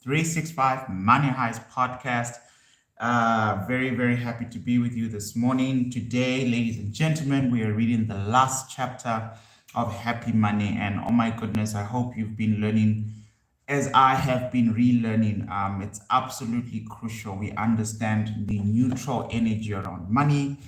365 Money Heist podcast. Very, very happy to be with you this morning. Today, ladies and gentlemen, we are reading the last chapter of Happy Money. And oh my goodness, I hope you've been learning as I have been relearning. It's absolutely crucial we understand the neutral energy around money.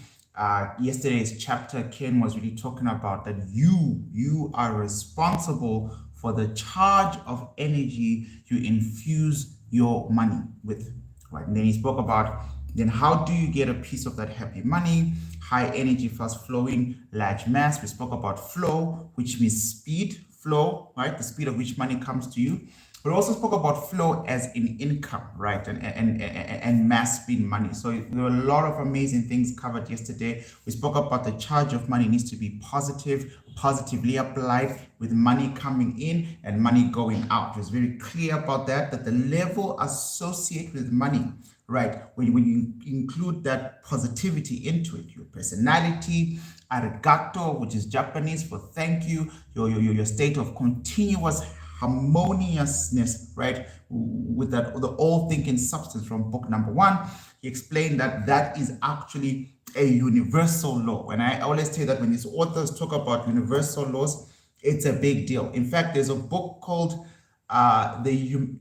Yesterday's chapter, Ken was really talking about that you are responsible for the charge of energy you infuse your money with, right? And then he spoke about then how do you get a piece of that happy money? High energy, fast flowing, large mass. We spoke about flow, which means speed, flow, right? The speed at which money comes to you. We also spoke about flow as in income, right? And mass being money. So there were a lot of amazing things covered yesterday. We spoke about the charge of money needs to be positive, positively applied, with money coming in and money going out. It was very clear about that the level associated with money, right? When you include that positivity into it, your personality, Arigato, which is Japanese for thank you, your state of continuous harmoniousness, right? With that, the all thinking substance from book number 1, he explained that is actually a universal law. And I always say that when these authors talk about universal laws, it's a big deal. In fact, there's a book called the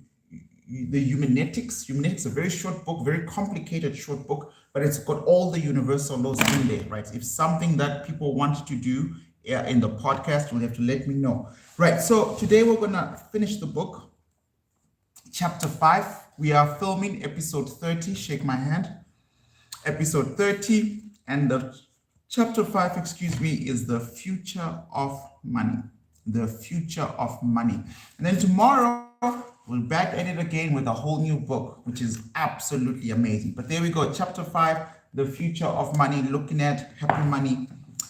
Humanetics. Humanetics is a very short book, very complicated short book, but it's got all the universal laws in there, right? If something that people want to do in the podcast, you'll have to let me know. Right, so today we're gonna finish the book, Chapter 5. We are filming episode 30, shake my hand. Episode 30, and the Chapter 5, is the future of money. The future of money. And then tomorrow, we'll back at it again with a whole new book, which is absolutely amazing. But there we go, Chapter 5, the future of money, looking at happy money.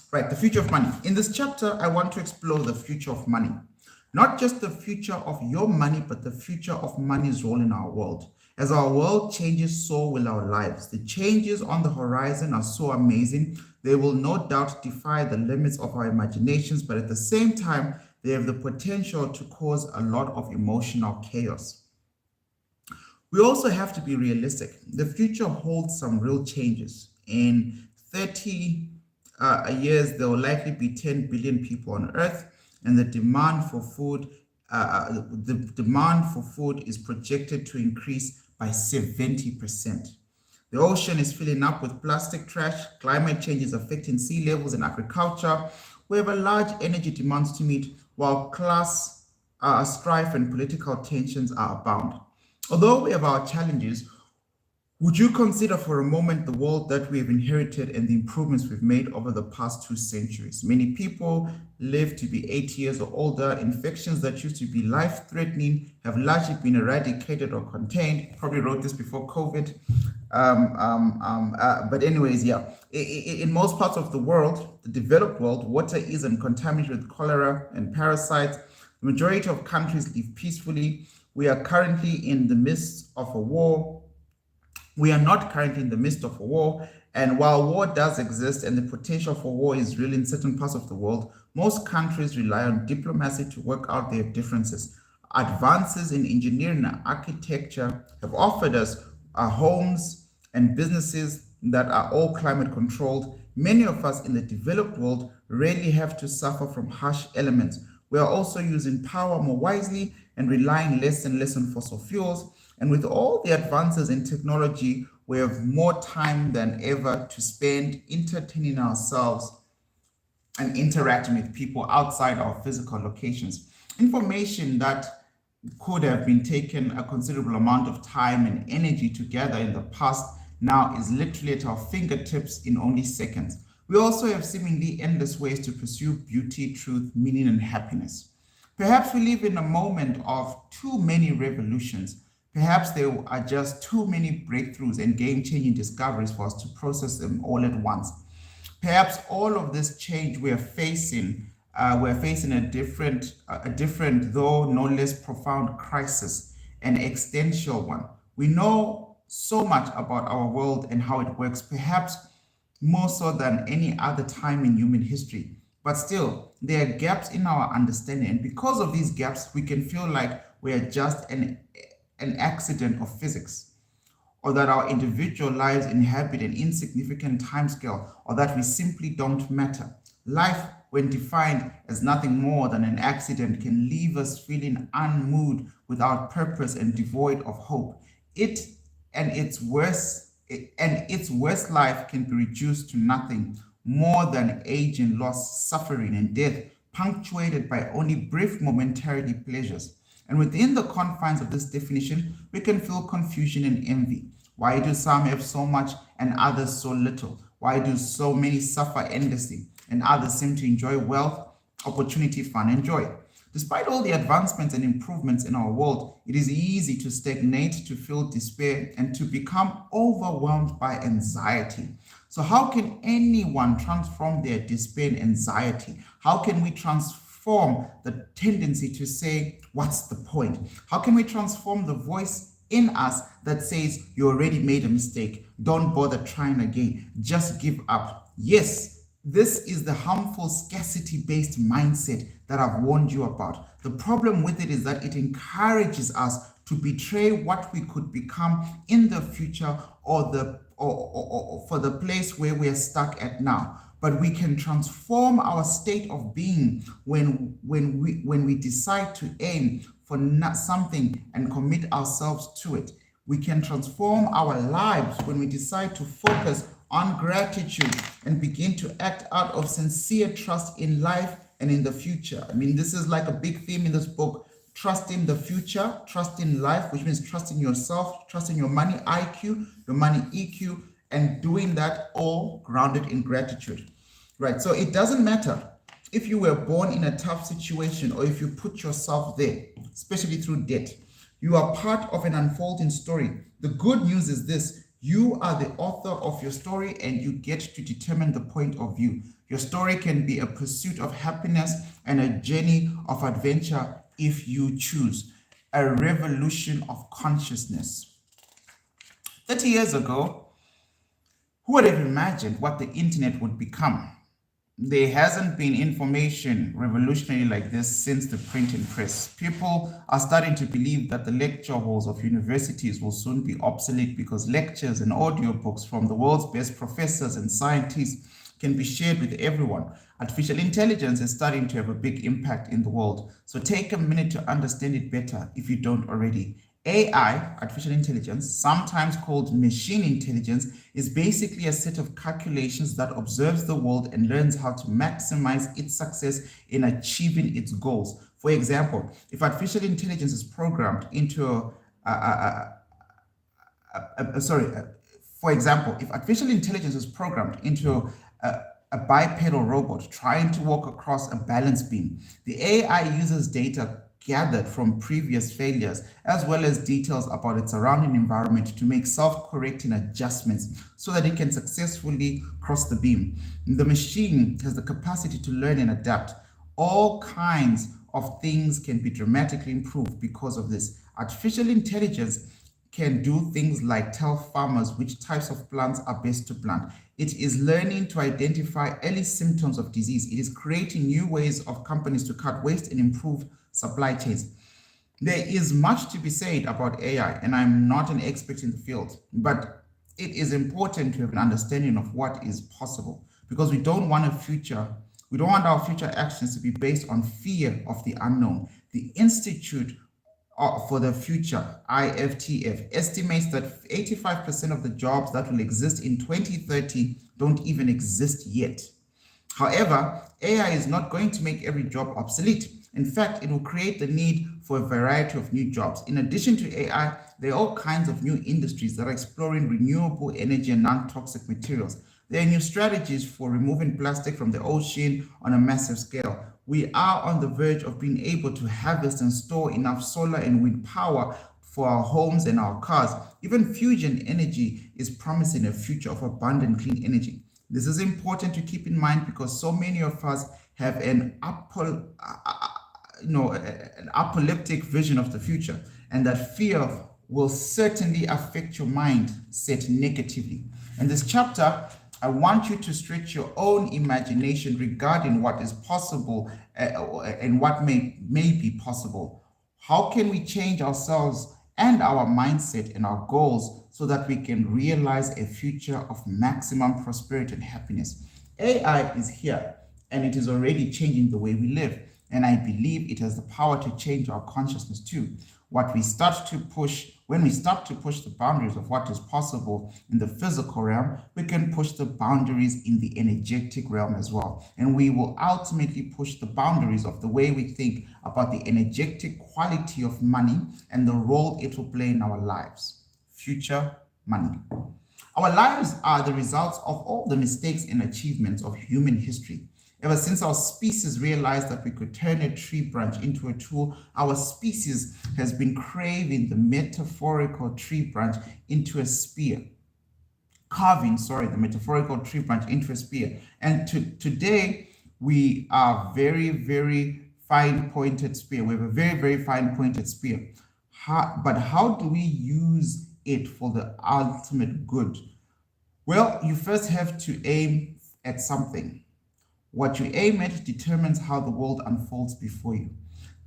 Right, the future of money. In this chapter, I want to explore the future of money. Not just the future of your money, but the future of money's role in our world. As our world changes, so will our lives. The changes on the horizon are so amazing. They will no doubt defy the limits of our imaginations, but at the same time, they have the potential to cause a lot of emotional chaos. We also have to be realistic. The future holds some real changes. In 30 years, there will likely be 10 billion people on Earth, and the demand for food is projected to increase by 70%. The ocean is filling up with plastic trash. Climate change is affecting sea levels and agriculture. We have a large energy demands to meet, while class strife and political tensions are abound. Although we have our challenges, would you consider for a moment the world that we have inherited and the improvements we've made over the past 2 centuries? Many people live to be 80 years or older. Infections that used to be life-threatening have largely been eradicated or contained. Probably wrote this before COVID. But anyways, yeah. In most parts of the world, the developed world, water isn't contaminated with cholera and parasites. The majority of countries live peacefully. We are currently in the midst of a war. We are not currently in the midst of a war, and while war does exist and the potential for war is real in certain parts of the world, most countries rely on diplomacy to work out their differences. Advances in engineering and architecture have offered us homes and businesses that are all climate controlled. Many of us in the developed world rarely have to suffer from harsh elements. We are also using power more wisely and relying less and less on fossil fuels. And with all the advances in technology, we have more time than ever to spend entertaining ourselves and interacting with people outside our physical locations. Information that could have been taken a considerable amount of time and energy to gather in the past now is literally at our fingertips in only seconds. We also have seemingly endless ways to pursue beauty, truth, meaning, and happiness. Perhaps we live in a moment of too many revolutions. Perhaps there are just too many breakthroughs and game-changing discoveries for us to process them all at once. Perhaps all of this change we're facing a different, though no less profound crisis, an existential one. We know so much about our world and how it works, perhaps more so than any other time in human history. But still, there are gaps in our understanding, and because of these gaps, we can feel like we are just an accident of physics, or that our individual lives inhabit an insignificant timescale, or that we simply don't matter. Life, when defined as nothing more than an accident, can leave us feeling unmoved, without purpose, and devoid of hope. Its worst life can be reduced to nothing more than age and loss, suffering and death, punctuated by only brief momentary pleasures. And within the confines of this definition, we can feel confusion and envy. Why do some have so much and others so little? Why do so many suffer endlessly and others seem to enjoy wealth, opportunity, fun, and joy? Despite all the advancements and improvements in our world, it is easy to stagnate, to feel despair, and to become overwhelmed by anxiety. So how can anyone transform their despair and anxiety? How can we transform the tendency to say, what's the point? How can we transform the voice in us that says, you already made a mistake, don't bother trying again, just give up? Yes, this is the harmful scarcity-based mindset that I've warned you about. The problem with it is that it encourages us to betray what we could become in the future, or for the place where we are stuck at now. But we can transform our state of being when we decide to aim for something and commit ourselves to it. We can transform our lives when we decide to focus on gratitude and begin to act out of sincere trust in life and in the future. I mean, this is like a big theme in this book. Trust in the future, trust in life, which means trust in yourself, trust in your money IQ, your money EQ, and doing that all grounded in gratitude. Right, so it doesn't matter if you were born in a tough situation or if you put yourself there, especially through debt. You are part of an unfolding story. The good news is this: you are the author of your story and you get to determine the point of view. Your story can be a pursuit of happiness and a journey of adventure if you choose. A revolution of consciousness. 30 years ago, who would have imagined what the internet would become? There hasn't been information revolutionary like this since the printing press. People are starting to believe that the lecture halls of universities will soon be obsolete because lectures and audiobooks from the world's best professors and scientists can be shared with everyone. Artificial intelligence is starting to have a big impact in the world. So take a minute to understand it better if you don't already. AI, artificial intelligence, sometimes called machine intelligence, is basically a set of calculations that observes the world and learns how to maximize its success in achieving its goals. For example, if artificial intelligence is programmed into a bipedal robot trying to walk across a balance beam, the AI uses data gathered from previous failures, as well as details about its surrounding environment to make self-correcting adjustments so that it can successfully cross the beam. The machine has the capacity to learn and adapt. All kinds of things can be dramatically improved because of this. Artificial intelligence can do things like tell farmers which types of plants are best to plant. It is learning to identify early symptoms of disease. It is creating new ways of companies to cut waste and improve supply chains. There is much to be said about AI, and I'm not an expert in the field, but it is important to have an understanding of what is possible, because we don't want our future actions to be based on fear of the unknown. The Institute for the Future, IFTF, estimates that 85% of the jobs that will exist in 2030 don't even exist yet. However, AI is not going to make every job obsolete. In fact, it will create the need for a variety of new jobs. In addition to AI, there are all kinds of new industries that are exploring renewable energy and non-toxic materials. There are new strategies for removing plastic from the ocean on a massive scale. We are on the verge of being able to harvest and store enough solar and wind power for our homes and our cars. Even fusion energy is promising a future of abundant clean energy. This is important to keep in mind because so many of us have an apocalyptic vision of the future, and that fear will certainly affect your mindset negatively. In this chapter, I want you to stretch your own imagination regarding what is possible and what may be possible. How can we change ourselves and our mindset and our goals so that we can realize a future of maximum prosperity and happiness. AI is here and it is already changing the way we live. And I believe it has the power to change our consciousness too. When we start to push the boundaries of what is possible in the physical realm, we can push the boundaries in the energetic realm as well. And we will ultimately push the boundaries of the way we think about the energetic quality of money and the role it will play in our lives. Future money. Our lives are the results of all the mistakes and achievements of human history. Ever since our species realized that we could turn a tree branch into a tool, our species has been craving the metaphorical tree branch into a spear. The metaphorical tree branch into a spear. And today, we are very, very fine-pointed spear. We have a very, very fine-pointed spear. But how do we use it for the ultimate good? Well, you first have to aim at something. What you aim at determines how the world unfolds before you.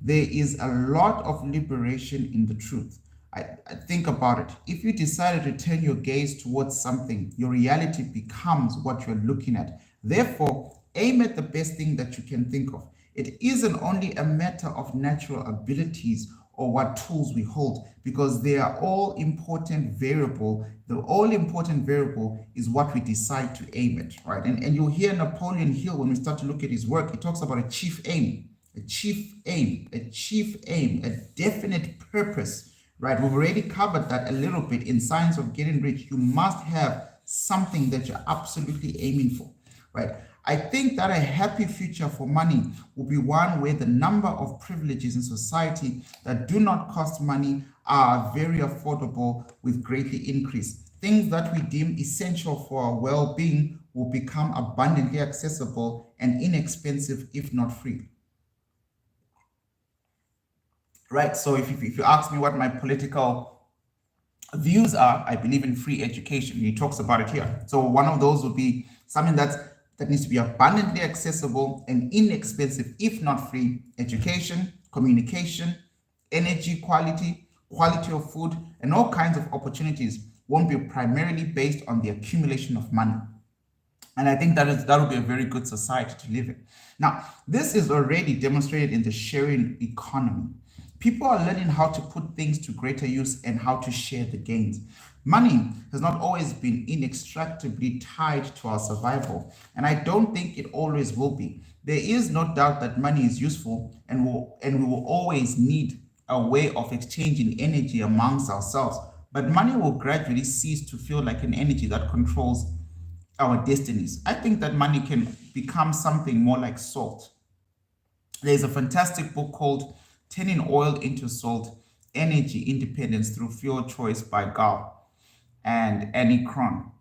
There is a lot of liberation in the truth. I think about it. If you decided to turn your gaze towards something, your reality becomes what you're looking at. Therefore, aim at the best thing that you can think of. It isn't only a matter of natural abilities or what tools we hold, because they are all important variable. The all important variable is what we decide to aim at, right? And you'll hear Napoleon Hill, when we start to look at his work, he talks about a chief aim, a definite purpose, right? We've already covered that a little bit in Science of Getting Rich. You must have something that you're absolutely aiming for, right? I think that a happy future for money will be one where the number of privileges in society that do not cost money are very affordable with greatly increased. Things that we deem essential for our well-being will become abundantly accessible and inexpensive, if not free. Right, so if you ask me what my political views are, I believe in free education. He talks about it here. So one of those would be something that needs to be abundantly accessible and inexpensive, if not free: education, communication, energy quality of food, and all kinds of opportunities won't be primarily based on the accumulation of money. And I think that would be a very good society to live in. Now, this is already demonstrated in the sharing economy. People are learning how to put things to greater use and how to share the gains. Money has not always been inextricably tied to our survival, and I don't think it always will be. There is no doubt that money is useful, and we will always need a way of exchanging energy amongst ourselves. But money will gradually cease to feel like an energy that controls our destinies. I think that money can become something more like salt. There's a fantastic book called Turning Oil into Salt: Energy Independence Through Fuel Choice by Gal and Annie Cron,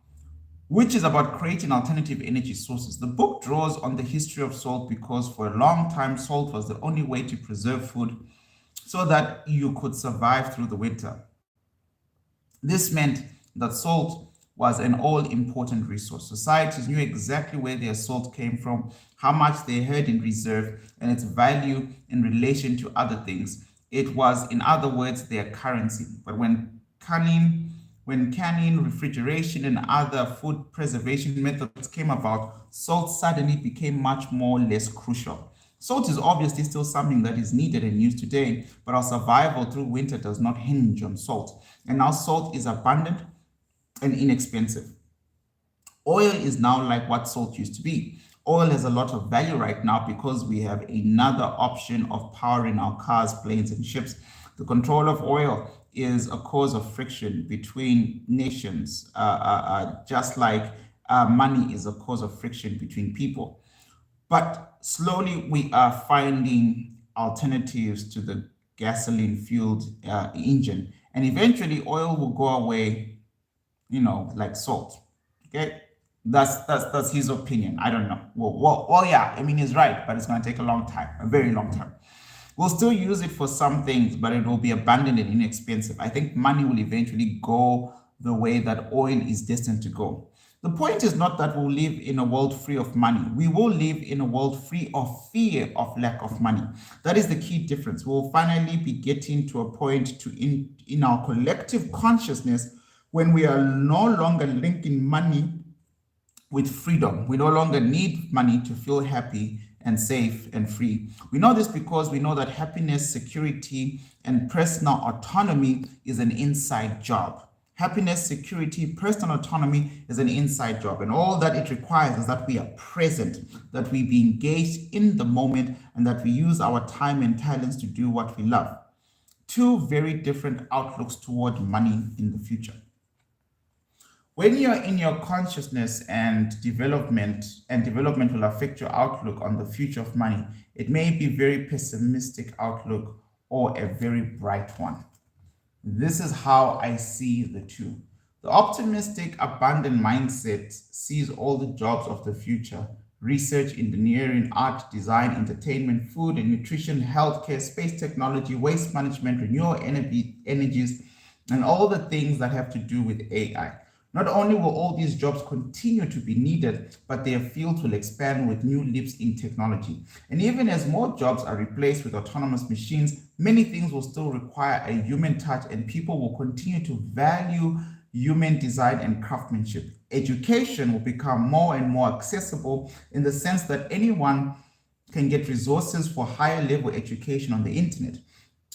which is about creating alternative energy sources. The book draws on the history of salt because for a long time, salt was the only way to preserve food so that you could survive through the winter. This meant that salt was an all-important resource. Societies knew exactly where their salt came from, how much they had in reserve, and its value in relation to other things. It was, in other words, their currency. But when canning, refrigeration, and other food preservation methods came about, salt suddenly became much more less crucial. Salt is obviously still something that is needed and used today, but our survival through winter does not hinge on salt. And now salt is abundant and inexpensive. Oil is now like what salt used to be. Oil has a lot of value right now because we have another option of powering our cars, planes, and ships. The control of oil is a cause of friction between nations, just like money is a cause of friction between people. But slowly we are finding alternatives to the gasoline-fueled engine, and eventually oil will go away, like salt. Okay, that's his opinion. I don't know. Well, yeah. I mean, he's right, but it's going to take a long time, a very long time. We'll still use it for some things, but it will be abundant and inexpensive. I think money will eventually go the way that oil is destined to go. The point is not that we'll live in a world free of money. We will live in a world free of fear of lack of money. That is the key difference. We'll finally be getting to a point in our collective consciousness when we are no longer linking money with freedom. We no longer need money to feel happy and safe and free. We know this because we know that happiness, security, and personal autonomy is an inside job. Happiness, security, personal autonomy is an inside job. And all that it requires is that we are present, that we be engaged in the moment, and that we use our time and talents to do what we love. Two very different outlooks toward money in the future. When you're in your consciousness and development will affect your outlook on the future of money, it may be a very pessimistic outlook or a very bright one. This is how I see the two. The optimistic, abundant mindset sees all the jobs of the future: research, engineering, art, design, entertainment, food and nutrition, healthcare, space technology, waste management, renewable energies, and all the things that have to do with AI. Not only will all these jobs continue to be needed, but their fields will expand with new leaps in technology. And even as more jobs are replaced with autonomous machines, many things will still require a human touch, and people will continue to value human design and craftsmanship. Education will become more and more accessible in the sense that anyone can get resources for higher level education on the internet.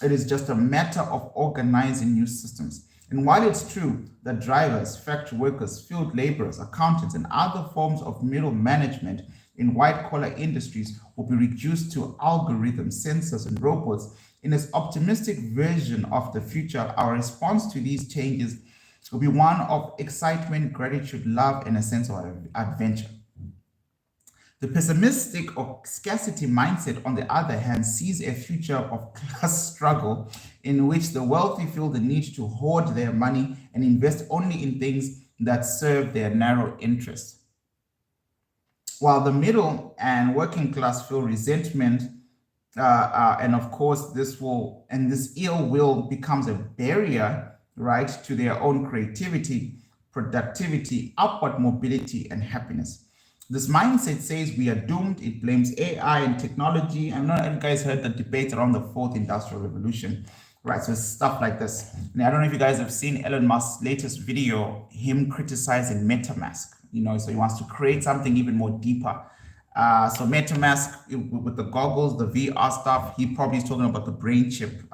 It is just a matter of organizing new systems. And while it's true that drivers, factory workers, field laborers, accountants, and other forms of middle management in white-collar industries will be reduced to algorithms, sensors, and robots, in this optimistic version of the future, our response to these changes will be one of excitement, gratitude, love, and a sense of adventure. The pessimistic or scarcity mindset, on the other hand, sees a future of class struggle in which the wealthy feel the need to hoard their money and invest only in things that serve their narrow interests. While the middle and working class feel resentment, and of course this ill will becomes a barrier, right, to their own creativity, productivity, upward mobility, and happiness. This mindset says we are doomed. It blames AI and technology. I know you guys heard the debate around the fourth industrial revolution, right? So stuff like this. And I don't know if you guys have seen Elon Musk's latest video, him criticizing MetaMask. So he wants to create something even more deeper. So MetaMask with the goggles, the VR stuff, he probably is talking about the brain chip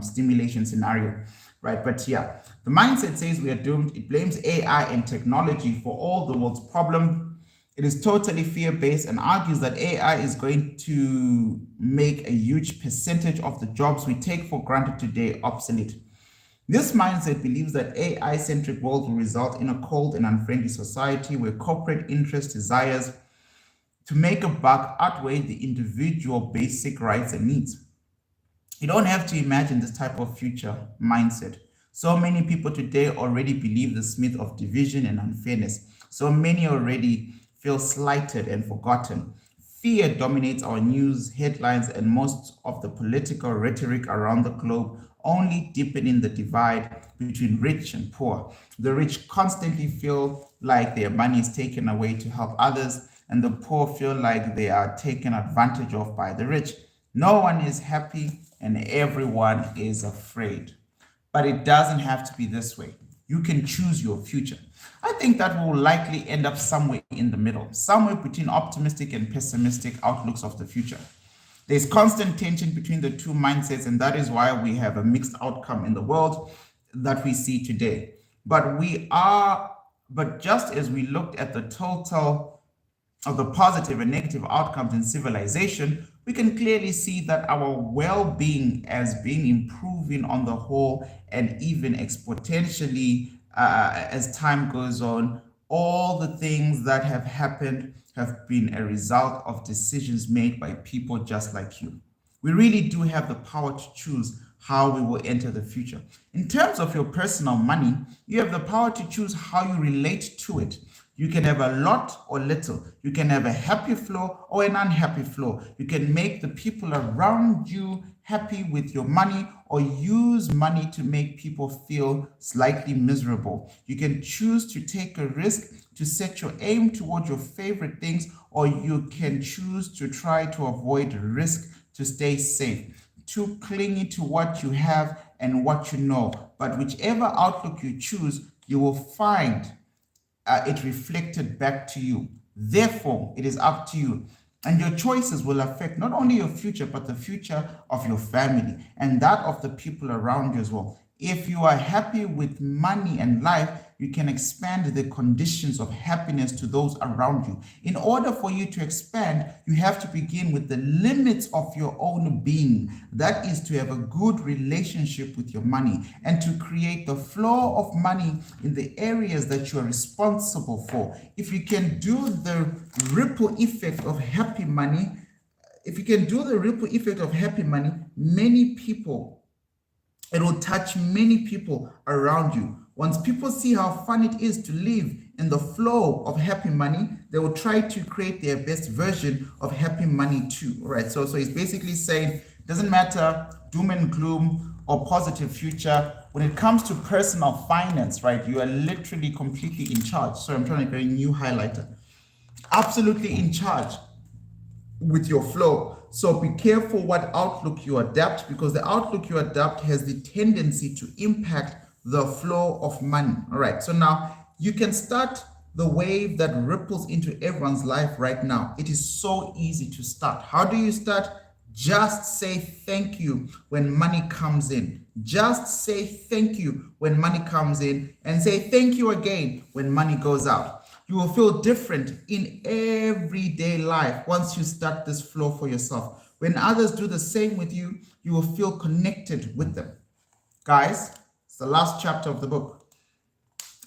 stimulation scenario. Right, but yeah, the mindset says we are doomed. It blames AI and technology for all the world's problems. It is totally fear-based and argues that AI is going to make a huge percentage of the jobs we take for granted today obsolete. This mindset believes that AI-centric world will result in a cold and unfriendly society where corporate interest desires to make a buck outweigh the individual basic rights and needs. You don't have to imagine this type of future mindset. So many people today already believe this myth of division and unfairness. So many already feel slighted and forgotten. Fear dominates our news headlines and most of the political rhetoric around the globe, only deepening the divide between rich and poor. The rich constantly feel like their money is taken away to help others, and the poor feel like they are taken advantage of by the rich. No one is happy and everyone is afraid. But it doesn't have to be this way. You can choose your future. I think that will likely end up somewhere in the middle, somewhere between optimistic and pessimistic outlooks of the future. There's constant tension between the two mindsets, and that is why we have a mixed outcome in the world that we see today. But just as we looked at the total of the positive and negative outcomes in civilization, we can clearly see that our well-being has been improving on the whole, and even exponentially as time goes on. All the things that have happened have been a result of decisions made by people just like you. We really do have the power to choose, how we will enter the future. In terms of your personal money, you have the power to choose how you relate to it. You can have a lot or little. You can have a happy flow or an unhappy flow. You can make the people around you happy with your money or use money to make people feel slightly miserable. You can choose to take a risk to set your aim towards your favorite things, or you can choose to try to avoid risk to stay safe. Too clingy to what you have and what you know. But whichever outlook you choose, you will find it reflected back to you. Therefore, it is up to you. And your choices will affect not only your future, but the future of your family and that of the people around you as well. If you are happy with money and life, you can expand the conditions of happiness to those around you. In order for you to expand, you have to begin with the limits of your own being. That is to have a good relationship with your money and to create the flow of money in the areas that you are responsible for. If you can do the ripple effect of happy money, many people, it will touch many people around you. Once people see how fun it is to live in the flow of happy money, they will try to create their best version of happy money too. All right. So he's basically saying, doesn't matter doom and gloom or positive future. When it comes to personal finance, right, you are literally completely in charge. So I'm trying to get a new highlighter. Absolutely in charge with your flow. So be careful what outlook you adapt, because the outlook you adapt has the tendency to impact the flow of money. All right. So now you can start the wave that ripples into everyone's life right now. It is so easy to start. How do you start? Just say thank you when money comes in. Just say thank you when money comes in, and say thank you again when money goes out. You will feel different in everyday life once you start this flow for yourself. When others do the same with you, you will feel connected with them. Guys, it's the last chapter of the book.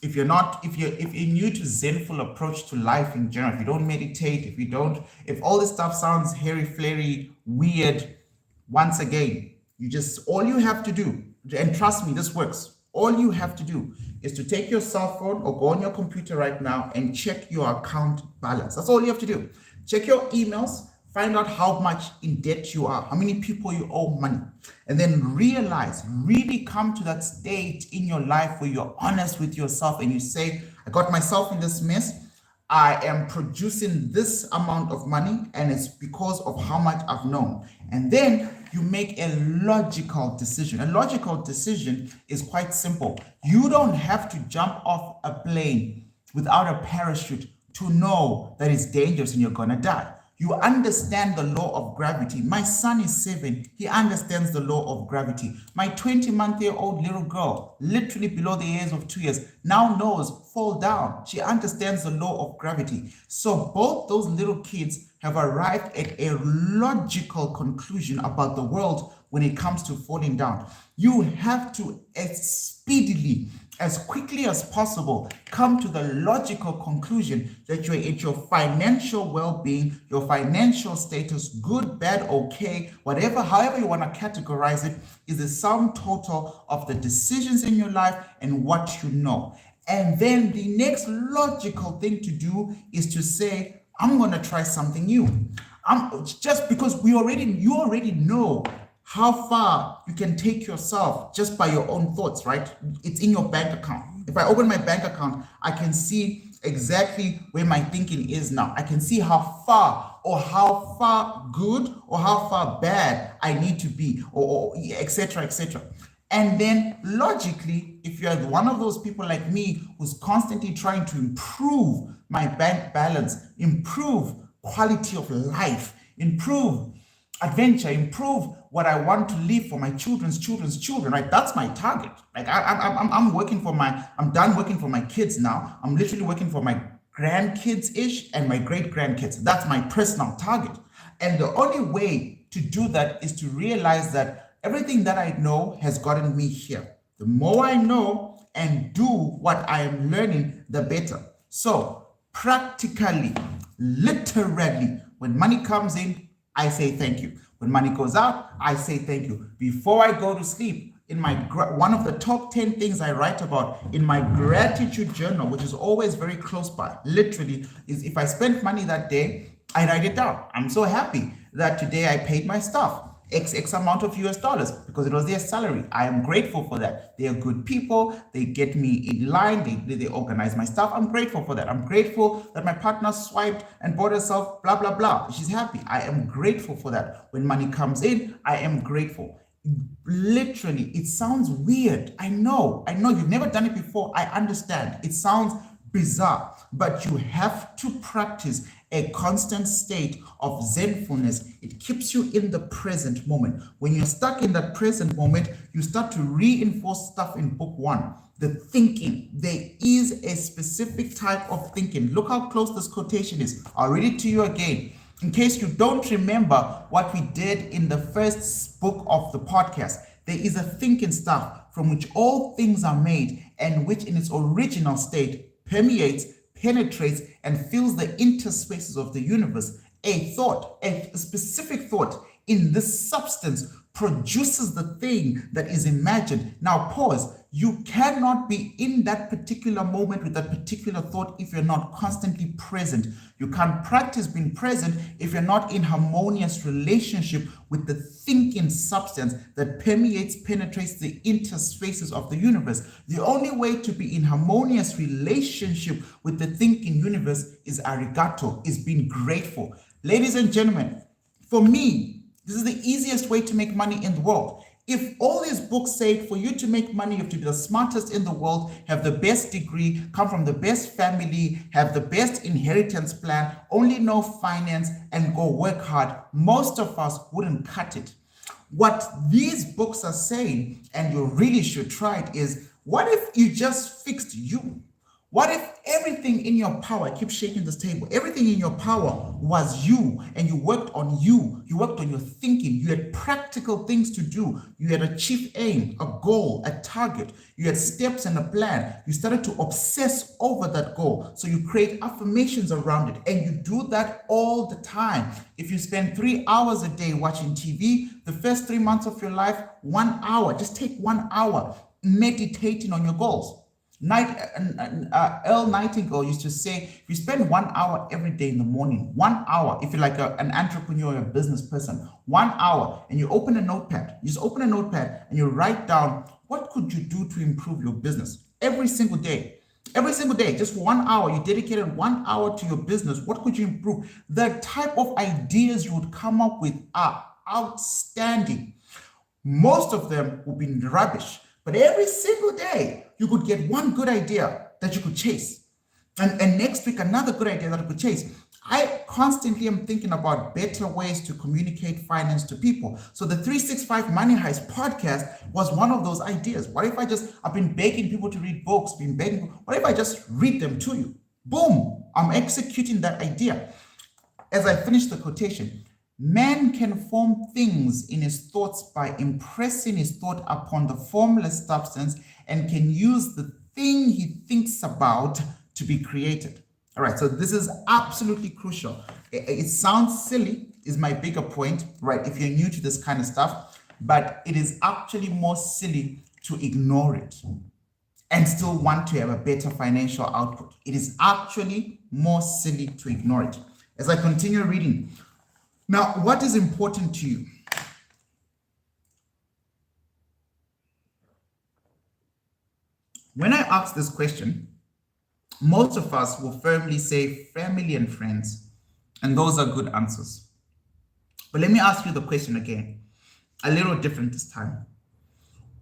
If you're new to Zenful approach to life in general, if you don't meditate, if all this stuff sounds hairy, flary, weird, once again, all you have to do, and trust me, this works. All you have to do is to take your cell phone or go on your computer right now and check your account balance. That's all you have to do. Check your emails, find out how much in debt you are, how many people you owe money, and then really come to that state in your life where you're honest with yourself and you say, I got myself in this mess. I am producing this amount of money, and it's because of how much I've known. And then you make a logical decision. A logical decision is quite simple. You don't have to jump off a plane without a parachute to know that it's dangerous and you're gonna die. You understand the law of gravity. My son is 7. He understands the law of gravity. My 20-month-old little girl, literally below the age of 2 years, now knows fall down. She understands the law of gravity. So both those little kids have arrived at a logical conclusion about the world when it comes to falling down. You have to speedily, as quickly as possible, come to the logical conclusion that you're at your financial well-being, your financial status, good, bad, okay, whatever, however you want to categorize it, is the sum total of the decisions in your life and what you know. And then the next logical thing to do is to say, I'm going to try something new. Just because you already know how far you can take yourself just by your own thoughts, right? It's in your bank account. If I open my bank account, I can see exactly where my thinking is now. I can see how far good or how far bad I need to be, or etc., etc. And then logically, if you're one of those people like me who's constantly trying to improve my bank balance, improve quality of life, improve adventure, improve what I want to leave for my children's children, right? That's my target. Like I'm done working for my kids now. I'm literally working for my grandkids-ish and my great-grandkids. That's my personal target. And the only way to do that is to realize that everything that I know has gotten me here. The more I know and do what I am learning, the better. So practically, literally, when money comes in, I say thank you. When money goes out, I say thank you. Before I go to sleep, in my one of the top 10 things I write about in my gratitude journal, which is always very close by, literally, is if I spent money that day, I write it down. I'm so happy that today I paid my staff X amount of US dollars because it was their salary. I am grateful for that. They are good people. They get me in line. They organize my stuff. I'm grateful for that. I'm grateful that my partner swiped and bought herself blah, blah, blah. She's happy. I am grateful for that. When money comes in, I am grateful. Literally, it sounds weird. I know you've never done it before. I understand. It sounds bizarre, but you have to practice a constant state of zenfulness. It keeps you in the present moment. When you're stuck in that present moment, you start to reinforce stuff in book one. The thinking. There is a specific type of thinking. Look how close this quotation is. I'll read it to you again. In case you don't remember what we did in the first book of the podcast, there is a thinking stuff from which all things are made and which in its original state permeates, penetrates, and fills the interspaces of the universe. A thought, a specific thought in this substance produces the thing that is imagined. Now pause. You cannot be in that particular moment with that particular thought if you're not constantly present. You can't practice being present if you're not in harmonious relationship with the thinking substance that permeates, penetrates the interspaces of the universe. The only way to be in harmonious relationship with the thinking universe is arigato, is being grateful. Ladies and gentlemen, for me, this is the easiest way to make money in the world. If all these books say for you to make money, you have to be the smartest in the world, have the best degree, come from the best family, have the best inheritance plan, only know finance, and go work hard, most of us wouldn't cut it. What these books are saying, and you really should try it, is what if you just fixed you? What if everything in your power, I keep shaking this table, everything in your power was you, and you worked on you worked on your thinking, you had practical things to do, you had a chief aim, a goal, a target, you had steps and a plan, you started to obsess over that goal, so you create affirmations around it, and you do that all the time. If you spend 3 hours a day watching TV, the first 3 months of your life, 1 hour, just take 1 hour meditating on your goals. Earl Nightingale used to say, if you spend 1 hour every day in the morning, 1 hour, if you're like an entrepreneur or a business person, 1 hour, and you open a notepad, you just open a notepad and you write down, what could you do to improve your business every single day? Every single day, just 1 hour, you dedicated 1 hour to your business. What could you improve? The type of ideas you would come up with are outstanding. Most of them will be rubbish, but every single day, you could get one good idea that you could chase. And next week, another good idea that you could chase. I constantly am thinking about better ways to communicate finance to people. So the 365 Money Heist podcast was one of those ideas. What if I've been begging people to read books, what if I just read them to you? Boom, I'm executing that idea. As I finish the quotation, man can form things in his thoughts by impressing his thought upon the formless substance and can use the thing he thinks about to be created. All right, so this is absolutely crucial. It sounds silly, is my bigger point, right? If you're new to this kind of stuff, but it is actually more silly to ignore it and still want to have a better financial output. It is actually more silly to ignore it. As I continue reading, now, what is important to you? When I ask this question, most of us will firmly say family and friends, and those are good answers. But let me ask you the question again, a little different this time.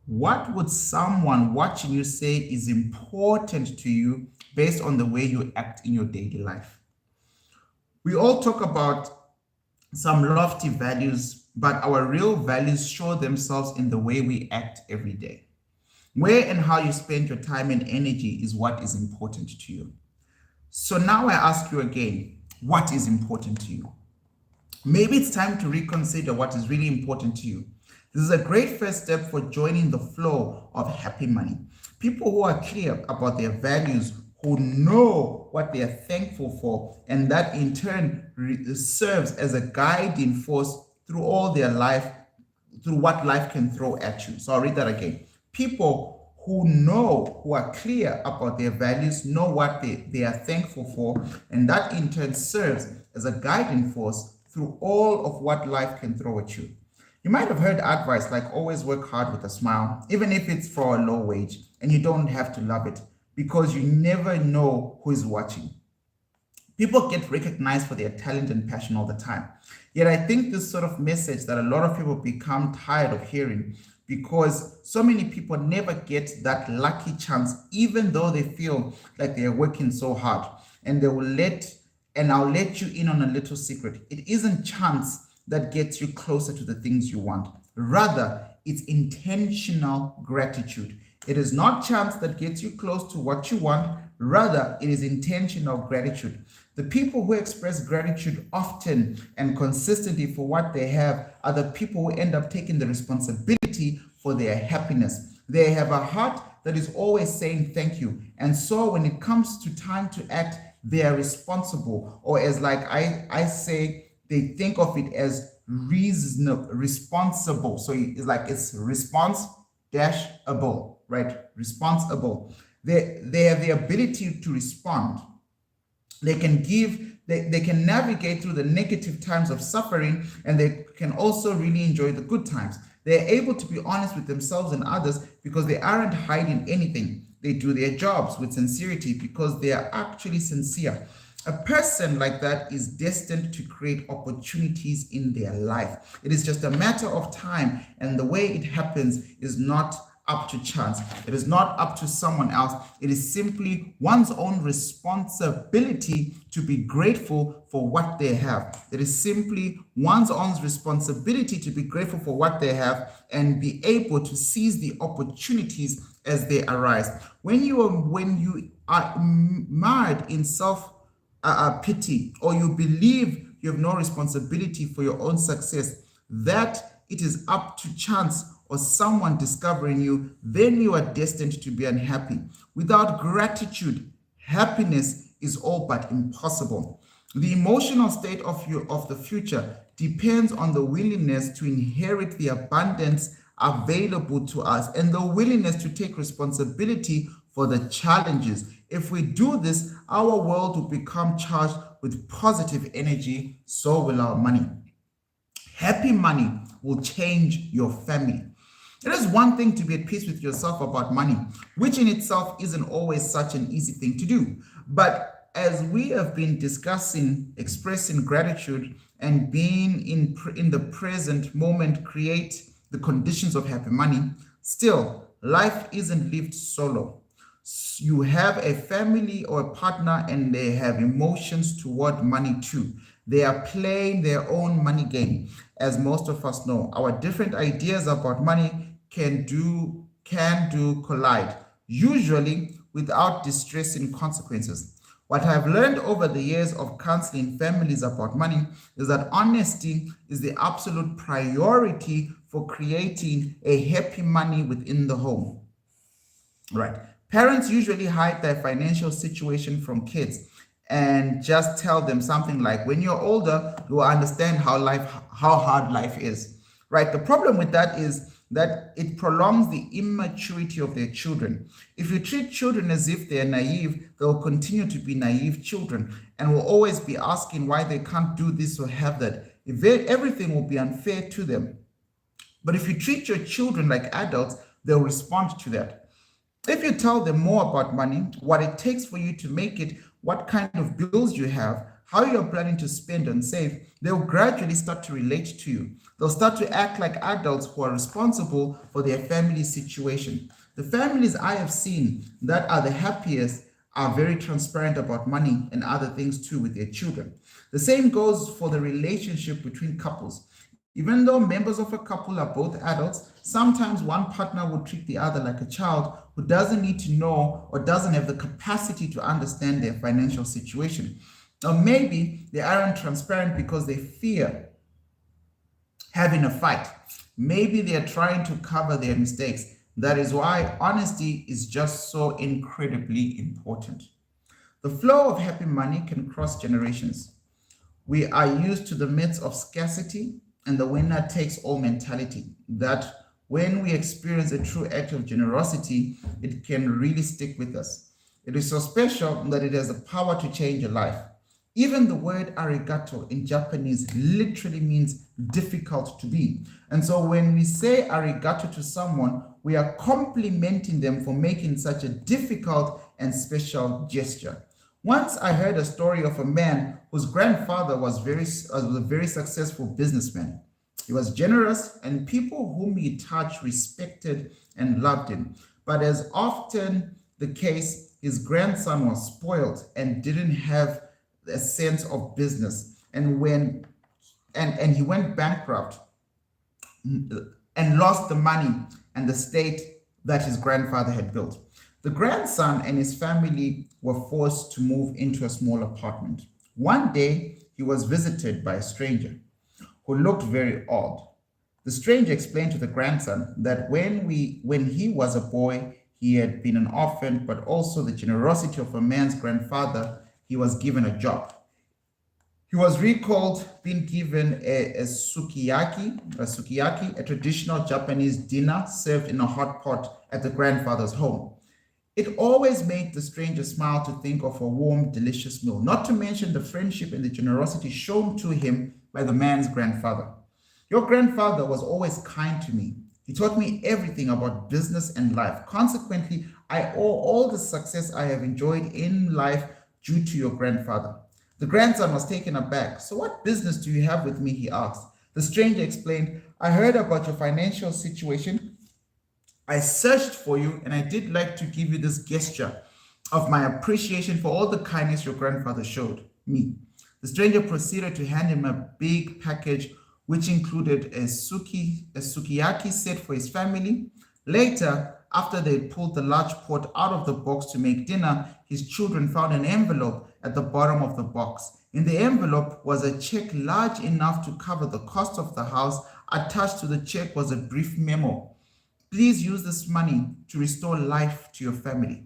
What would someone watching you say is important to you based on the way you act in your daily life? We all talk about some lofty values, but our real values show themselves in the way we act every day. Where and how you spend your time and energy is what is important to you. So now I ask you again, what is important to you? Maybe it's time to reconsider what is really important to you. This is a great first step for joining the flow of happy money. People who are clear about their values, who know what they are thankful for, and that in turn serves as a guiding force through all their life, through what life can throw at you. So I'll read that again. People who are clear about their values, know what they are thankful for, and that in turn serves as a guiding force through all of what life can throw at you. You might have heard advice like always work hard with a smile, even if it's for a low wage, and you don't have to love it because you never know who is watching. People get recognized for their talent and passion all the time. Yet I think this sort of message that a lot of people become tired of hearing because so many people never get that lucky chance, even though they feel like they are working so hard. And I'll let you in on a little secret. It isn't chance that gets you closer to the things you want. Rather, it's intentional gratitude. It is not chance that gets you close to what you want. Rather, it is intentional gratitude. The people who express gratitude often and consistently for what they have are the people who end up taking the responsibility for their happiness. They have a heart that is always saying thank you. And so when it comes to time to act, they are responsible, or as like I say, they think of it as responsible. So it's like it's response-able, right? Responsible. They have the ability to respond. They can navigate through the negative times of suffering, and they can also really enjoy the good times. They're able to be honest with themselves and others because they aren't hiding anything. They do their jobs with sincerity because they are actually sincere. A person like that is destined to create opportunities in their life. It is just a matter of time, and the way it happens is not up to chance. It is not up to someone else. It is simply one's own responsibility to be grateful for what they have. It is simply one's own responsibility to be grateful for what they have and be able to seize the opportunities as they arise. When you are mired in self-pity, or you believe you have no responsibility for your own success, that it is up to chance or someone discovering you, then you are destined to be unhappy. Without gratitude, happiness is all but impossible. The emotional state of the future depends on the willingness to inherit the abundance available to us and the willingness to take responsibility for the challenges. If we do this, our world will become charged with positive energy, so will our money. Happy money will change your family. It is one thing to be at peace with yourself about money, which in itself isn't always such an easy thing to do. But as we have been discussing, expressing gratitude and being in the present moment create the conditions of happy money, still, life isn't lived solo. You have a family or a partner, and they have emotions toward money too. They are playing their own money game. As most of us know, our different ideas about money can collide, usually without distressing consequences. What I've learned over the years of counseling families about money is that honesty is the absolute priority for creating a happy money within the home. Right. Parents usually hide their financial situation from kids and just tell them something like, when you're older, you'll understand how hard life is. Right. The problem with that is that it prolongs the immaturity of their children. If you treat children as if they're naive, they'll continue to be naive children and will always be asking why they can't do this or have that. Everything will be unfair to them. But if you treat your children like adults, they'll respond to that. If you tell them more about money, what it takes for you to make it, what kind of bills you have, how you're planning to spend and save, they'll gradually start to relate to you. They'll start to act like adults who are responsible for their family situation. The families I have seen that are the happiest are very transparent about money and other things too with their children. The same goes for the relationship between couples. Even though members of a couple are both adults, sometimes one partner will treat the other like a child who doesn't need to know or doesn't have the capacity to understand their financial situation. Or maybe they aren't transparent because they fear having a fight. Maybe they are trying to cover their mistakes. That is why honesty is just so incredibly important. The flow of happy money can cross generations. We are used to the myths of scarcity and the winner takes all mentality, that when we experience a true act of generosity, it can really stick with us. It is so special that it has the power to change a life. Even the word arigato in Japanese literally means difficult to be. And so when we say arigato to someone, we are complimenting them for making such a difficult and special gesture. Once I heard a story of a man whose grandfather was a very successful businessman. He was generous, and people whom he touched respected and loved him. But as often the case, his grandson was spoiled and didn't have a sense of business. And he went bankrupt and lost the money and the state that his grandfather had built. The grandson and his family were forced to move into a small apartment. One day, he was visited by a stranger who looked very odd. The stranger explained to the grandson that when he was a boy, he had been an orphan, but also the generosity of a man's grandfather, he was given a job. He was recalled being given a sukiyaki, a traditional Japanese dinner served in a hot pot at the grandfather's home. It always made the stranger smile to think of a warm, delicious meal, not to mention the friendship and the generosity shown to him by the man's grandfather. Your grandfather was always kind to me. He taught me everything about business and life. Consequently, I owe all the success I have enjoyed in life due to your grandfather. The grandson was taken aback. So what business do you have with me? He asked. The stranger explained, I heard about your financial situation. I searched for you, and I did like to give you this gesture of my appreciation for all the kindness your grandfather showed me. The stranger proceeded to hand him a big package, which included a sukiyaki set for his family. Later, after they pulled the large pot out of the box to make dinner, his children found an envelope at the bottom of the box. In the envelope was a check large enough to cover the cost of the house. Attached to the check was a brief memo. Please use this money to restore life to your family.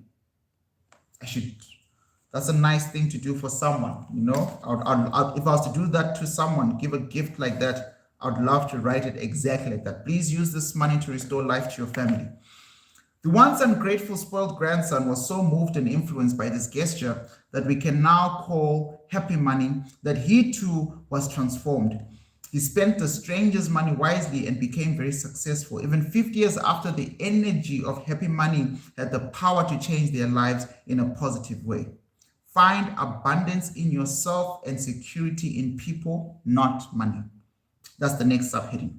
That's a nice thing to do for someone, you know. If I was to do that to someone, give a gift like that, I'd love to write it exactly like that. Please use this money to restore life to your family. The once ungrateful, spoiled grandson was so moved and influenced by this gesture that we can now call happy money, that he too was transformed. He spent the stranger's money wisely and became very successful. Even 50 years after, the energy of happy money had the power to change their lives in a positive way. Find abundance in yourself and security in people, not money. That's the next subheading.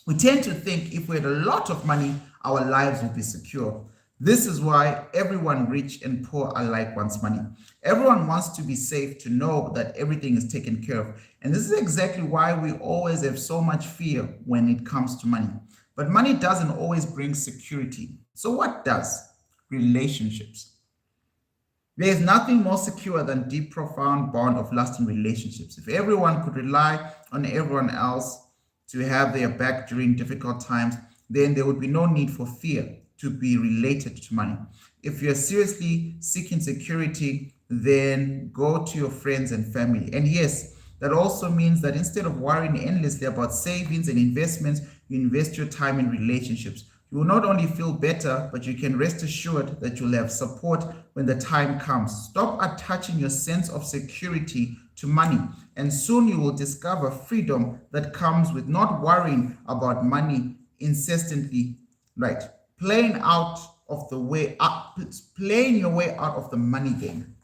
We tend to think if we had a lot of money, our lives would be secure. This is why everyone, rich and poor alike, wants money. Everyone wants to be safe, to know that everything is taken care of. And this is exactly why we always have so much fear when it comes to money. But money doesn't always bring security. So what does? Relationships. There is nothing more secure than deep, profound bond of lasting relationships. If everyone could rely on everyone else to have their back during difficult times, then there would be no need for fear to be related to money. If you're seriously seeking security, then go to your friends and family. And yes, that also means that instead of worrying endlessly about savings and investments, you invest your time in relationships. You will not only feel better, but you can rest assured that you'll have support when the time comes. Stop attaching your sense of security to money, and soon you will discover freedom that comes with not worrying about money incessantly, right? Playing your way out of the money game.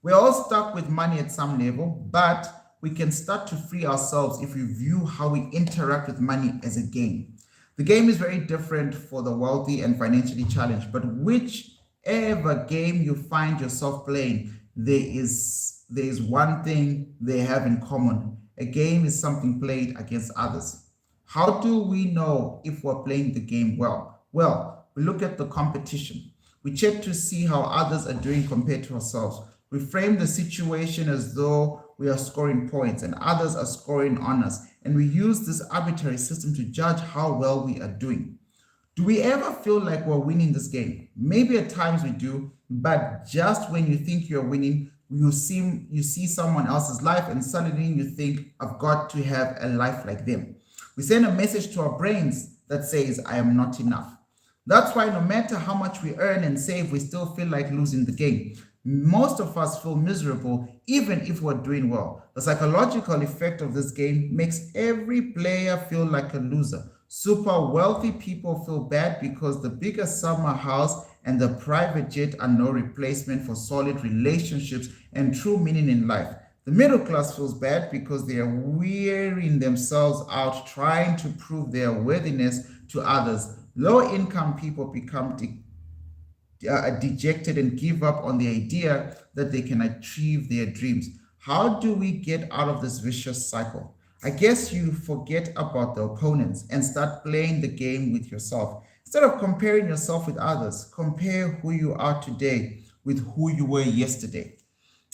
We're all stuck with money at some level, but we can start to free ourselves if we view how we interact with money as a game. The game is very different for the wealthy and financially challenged, but whichever game you find yourself playing, there is one thing they have in common. A game is something played against others. How do we know if we're playing the game well? Well, we look at the competition. We check to see how others are doing compared to ourselves. We frame the situation as though we are scoring points and others are scoring on us. And we use this arbitrary system to judge how well we are doing. Do we ever feel like we're winning this game? Maybe at times we do, but just when you think you're winning, You see someone else's life and suddenly you think, I've got to have a life like them. We send a message to our brains that says, I am not enough. That's why no matter how much we earn and save, we still feel like losing the game. Most of us feel miserable even if we're doing well. The psychological effect of this game makes every player feel like a loser. Super wealthy people feel bad because the bigger summer house and the private jet are no replacement for solid relationships and true meaning in life. The middle class feels bad because they are wearing themselves out trying to prove their worthiness to others. Low income people become dejected and give up on the idea that they can achieve their dreams. How do we get out of this vicious cycle? I guess you forget about the opponents and start playing the game with yourself. Instead of comparing yourself with others, compare who you are today with who you were yesterday.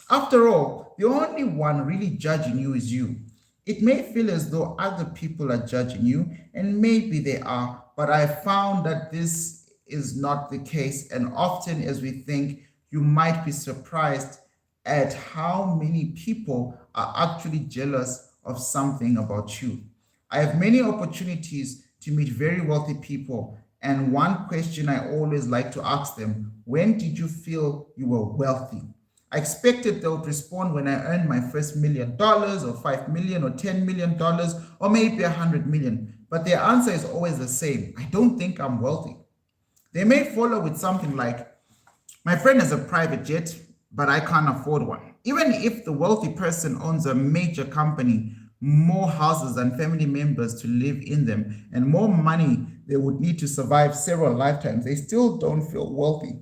After all, the only one really judging you is you. It may feel as though other people are judging you, and maybe they are, but I found that this is not the case, and often as we think, you might be surprised at how many people are actually jealous of something about you. I have many opportunities to meet very wealthy people, and one question I always like to ask them, when did you feel you were wealthy? I expected they would respond when I earned my first $1 million or $5 million or $10 million or maybe $100 million. But their answer is always the same. I don't think I'm wealthy. They may follow with something like, my friend has a private jet, but I can't afford one. Even if the wealthy person owns a major company, more houses and family members to live in them, and more money they would need to survive several lifetimes, they still don't feel wealthy.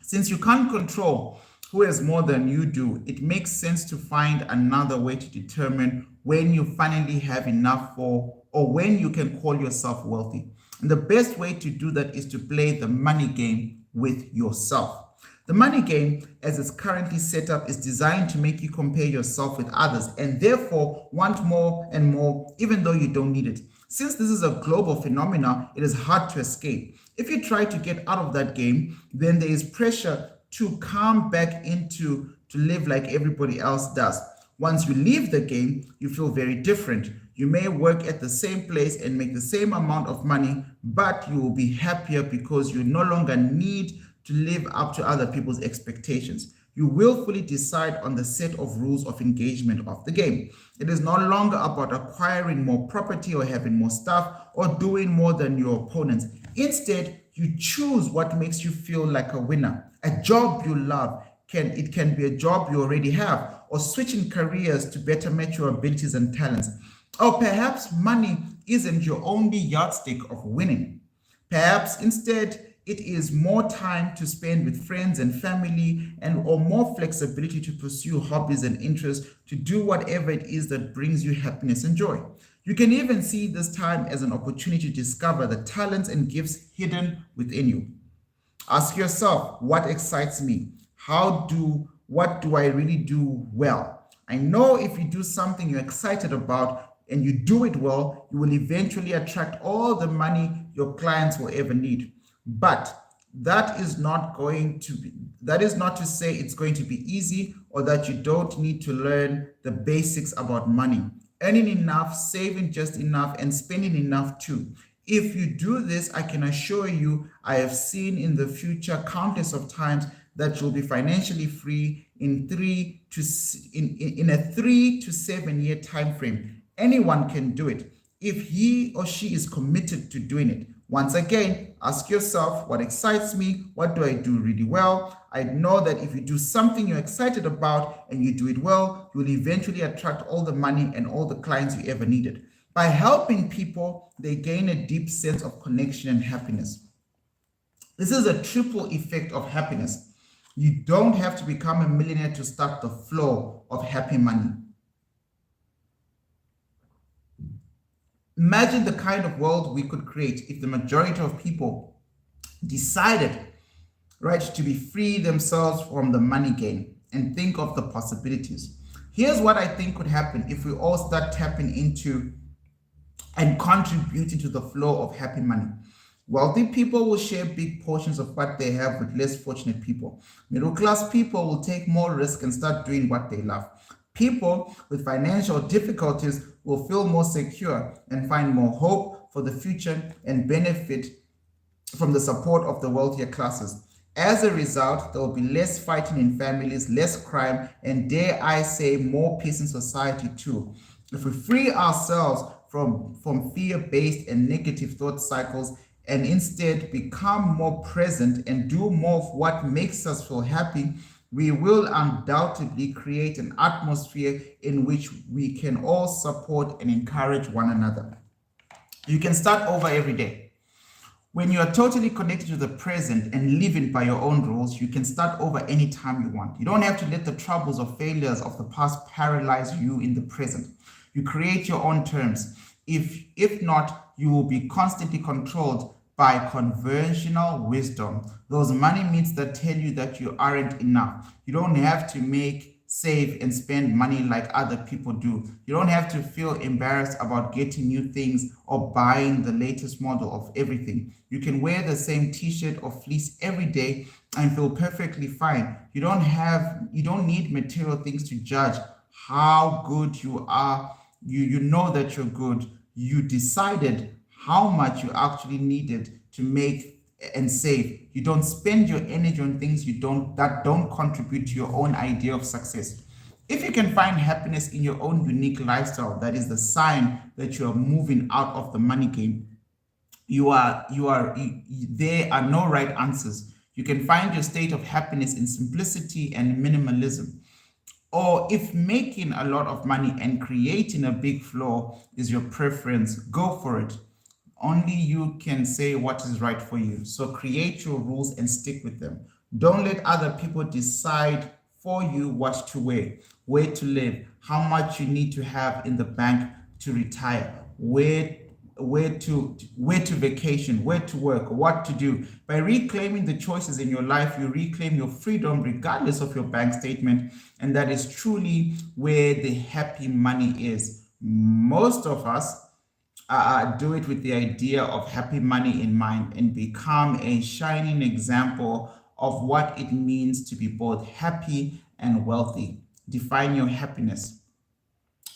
Since you can't control who has more than you do, it makes sense to find another way to determine when you finally have enough for, or when you can call yourself wealthy. And the best way to do that is to play the money game with yourself. The money game, as it's currently set up, is designed to make you compare yourself with others and therefore want more and more, even though you don't need it. Since this is a global phenomenon, it is hard to escape. If you try to get out of that game, then there is pressure to come back into to live like everybody else does. Once you leave the game, you feel very different. You may work at the same place and make the same amount of money, but you will be happier because you no longer need to live up to other people's expectations. You willfully decide on the set of rules of engagement of the game. It is no longer about acquiring more property or having more stuff or doing more than your opponents. Instead, you choose what makes you feel like a winner. A job you love, it can be a job you already have, or switching careers to better match your abilities and talents. Or perhaps money isn't your only yardstick of winning. Perhaps instead it is more time to spend with friends and family, or more flexibility to pursue hobbies and interests, to do whatever it is that brings you happiness and joy. You can even see this time as an opportunity to discover the talents and gifts hidden within you. Ask yourself, what excites me? What do I really do well? I know if you do something you're excited about and you do it well, you will eventually attract all the money your clients will ever need. But that is not to say it's going to be easy or that you don't need to learn the basics about money. Earning enough, saving just enough, and spending enough too. If you do this, I can assure you, I have seen in the future countless of times that you'll be financially free in a 3 to 7 year time frame. Anyone can do it if he or she is committed to doing it. Once again, ask yourself, what excites me? What do I do really well? I know that if you do something you're excited about and you do it well, you will eventually attract all the money and all the clients you ever needed. By helping people, they gain a deep sense of connection and happiness. This is a triple effect of happiness. You don't have to become a millionaire to start the flow of happy money. Imagine the kind of world we could create if the majority of people decided, right, to be free themselves from the money game and think of the possibilities. Here's what I think could happen if we all start tapping into and contributing to the flow of happy money. Wealthy people will share big portions of what they have with less fortunate people. Middle class people will take more risk and start doing what they love. People with financial difficulties will feel more secure and find more hope for the future and benefit from the support of the wealthier classes. As a result, there will be less fighting in families, less crime, and dare I say, more peace in society too. If we free ourselves from fear-based and negative thought cycles and instead become more present and do more of what makes us feel happy, we will undoubtedly create an atmosphere in which we can all support and encourage one another. You can start over every day. When you are totally connected to the present and living by your own rules, you can start over anytime you want. You don't have to let the troubles or failures of the past paralyze you in the present. You create your own terms. If not, you will be constantly controlled by conventional wisdom. Those money myths that tell you that you aren't enough. You don't have to save and spend money like other people do. You don't have to feel embarrassed about getting new things or buying the latest model of everything. You can wear the same t-shirt or fleece every day and feel perfectly fine. You don't need material things to judge how good you are. You know that you're good. You decided how much you actually needed to make and save. You don't spend your energy on things that don't contribute to your own idea of success. If you can find happiness in your own unique lifestyle, that is the sign that you are moving out of the money game. There are no right answers. You can find your state of happiness in simplicity and minimalism. Or if making a lot of money and creating a big flow is your preference, go for it. Only you can say what is right for you. So create your rules and stick with them. Don't let other people decide for you what to wear, where to live, how much you need to have in the bank to retire, where to vacation, where to work, what to do. By reclaiming the choices in your life, you reclaim your freedom regardless of your bank statement. And that is truly where the happy money is. Most of us do it with the idea of happy money in mind and become a shining example of what it means to be both happy and wealthy. Define your happiness.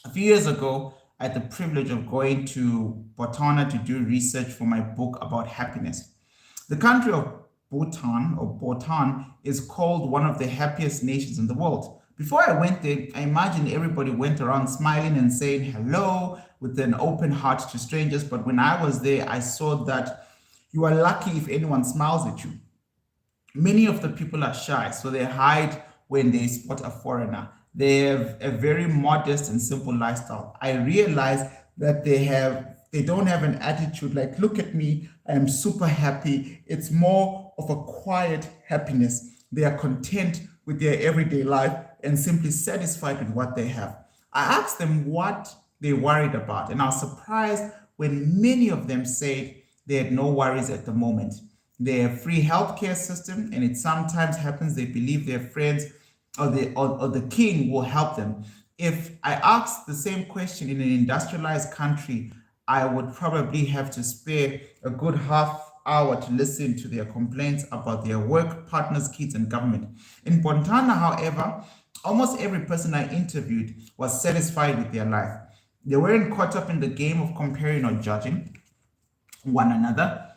A few years ago, I had the privilege of going to Botswana to do research for my book about happiness. The country of Bhutan is called one of the happiest nations in the world. Before I went there, I imagined everybody went around smiling and saying hello with an open heart to strangers. But when I was there, I saw that you are lucky if anyone smiles at you. Many of the people are shy, so they hide when they spot a foreigner. They have a very modest and simple lifestyle. I realized that they don't have an attitude like, look at me, I am super happy. It's more of a quiet happiness. They are content with their everyday life and simply satisfied with what they have. I asked them what they worried about, and I was surprised when many of them said they had no worries at the moment. They have free healthcare system, and it sometimes happens they believe their friends or the king will help them. If I asked the same question in an industrialized country, I would probably have to spare a good half hour to listen to their complaints about their work, partners, kids, and government. In Botswana, however, almost every person I interviewed was satisfied with their life. They weren't caught up in the game of comparing or judging one another,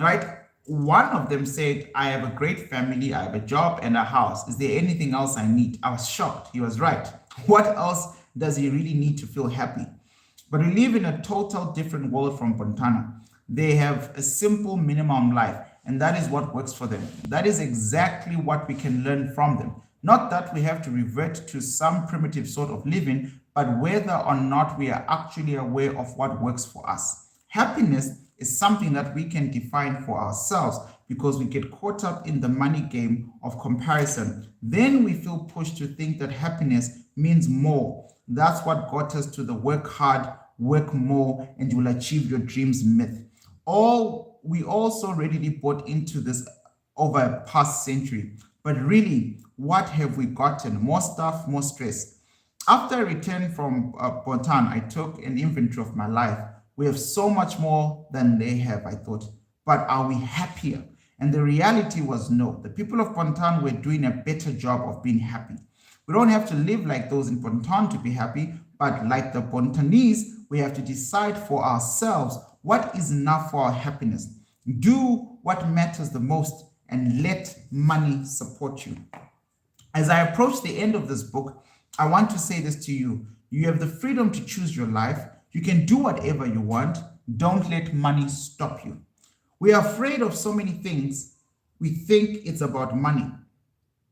right? One of them said, I have a great family, I have a job and a house. Is there anything else I need? I was shocked. He was right. What else does he really need to feel happy? But we live in a total different world from Botswana. They have a simple minimum life, and that is what works for them. That is exactly what we can learn from them. Not that we have to revert to some primitive sort of living, but whether or not we are actually aware of what works for us. Happiness is something that we can define for ourselves because we get caught up in the money game of comparison. Then we feel pushed to think that happiness means more. That's what got us to the work hard, work more, and you will achieve your dreams myth. We also readily bought into this over a past century. But really, what have we gotten? More stuff, more stress. After I returned from Botswana, I took an inventory of my life. We have so much more than they have, I thought. but are we happier? And the reality was no. The people of Pontan were doing a better job of being happy. We don't have to live like those in Pontan to be happy, but like the Pontanese, we have to decide for ourselves what is enough for our happiness. Do what matters the most and let money support you. As I approach the end of this book, I want to say this to you. You have the freedom to choose your life. You can do whatever you want. Don't let money stop you. We are afraid of so many things. We think it's about money.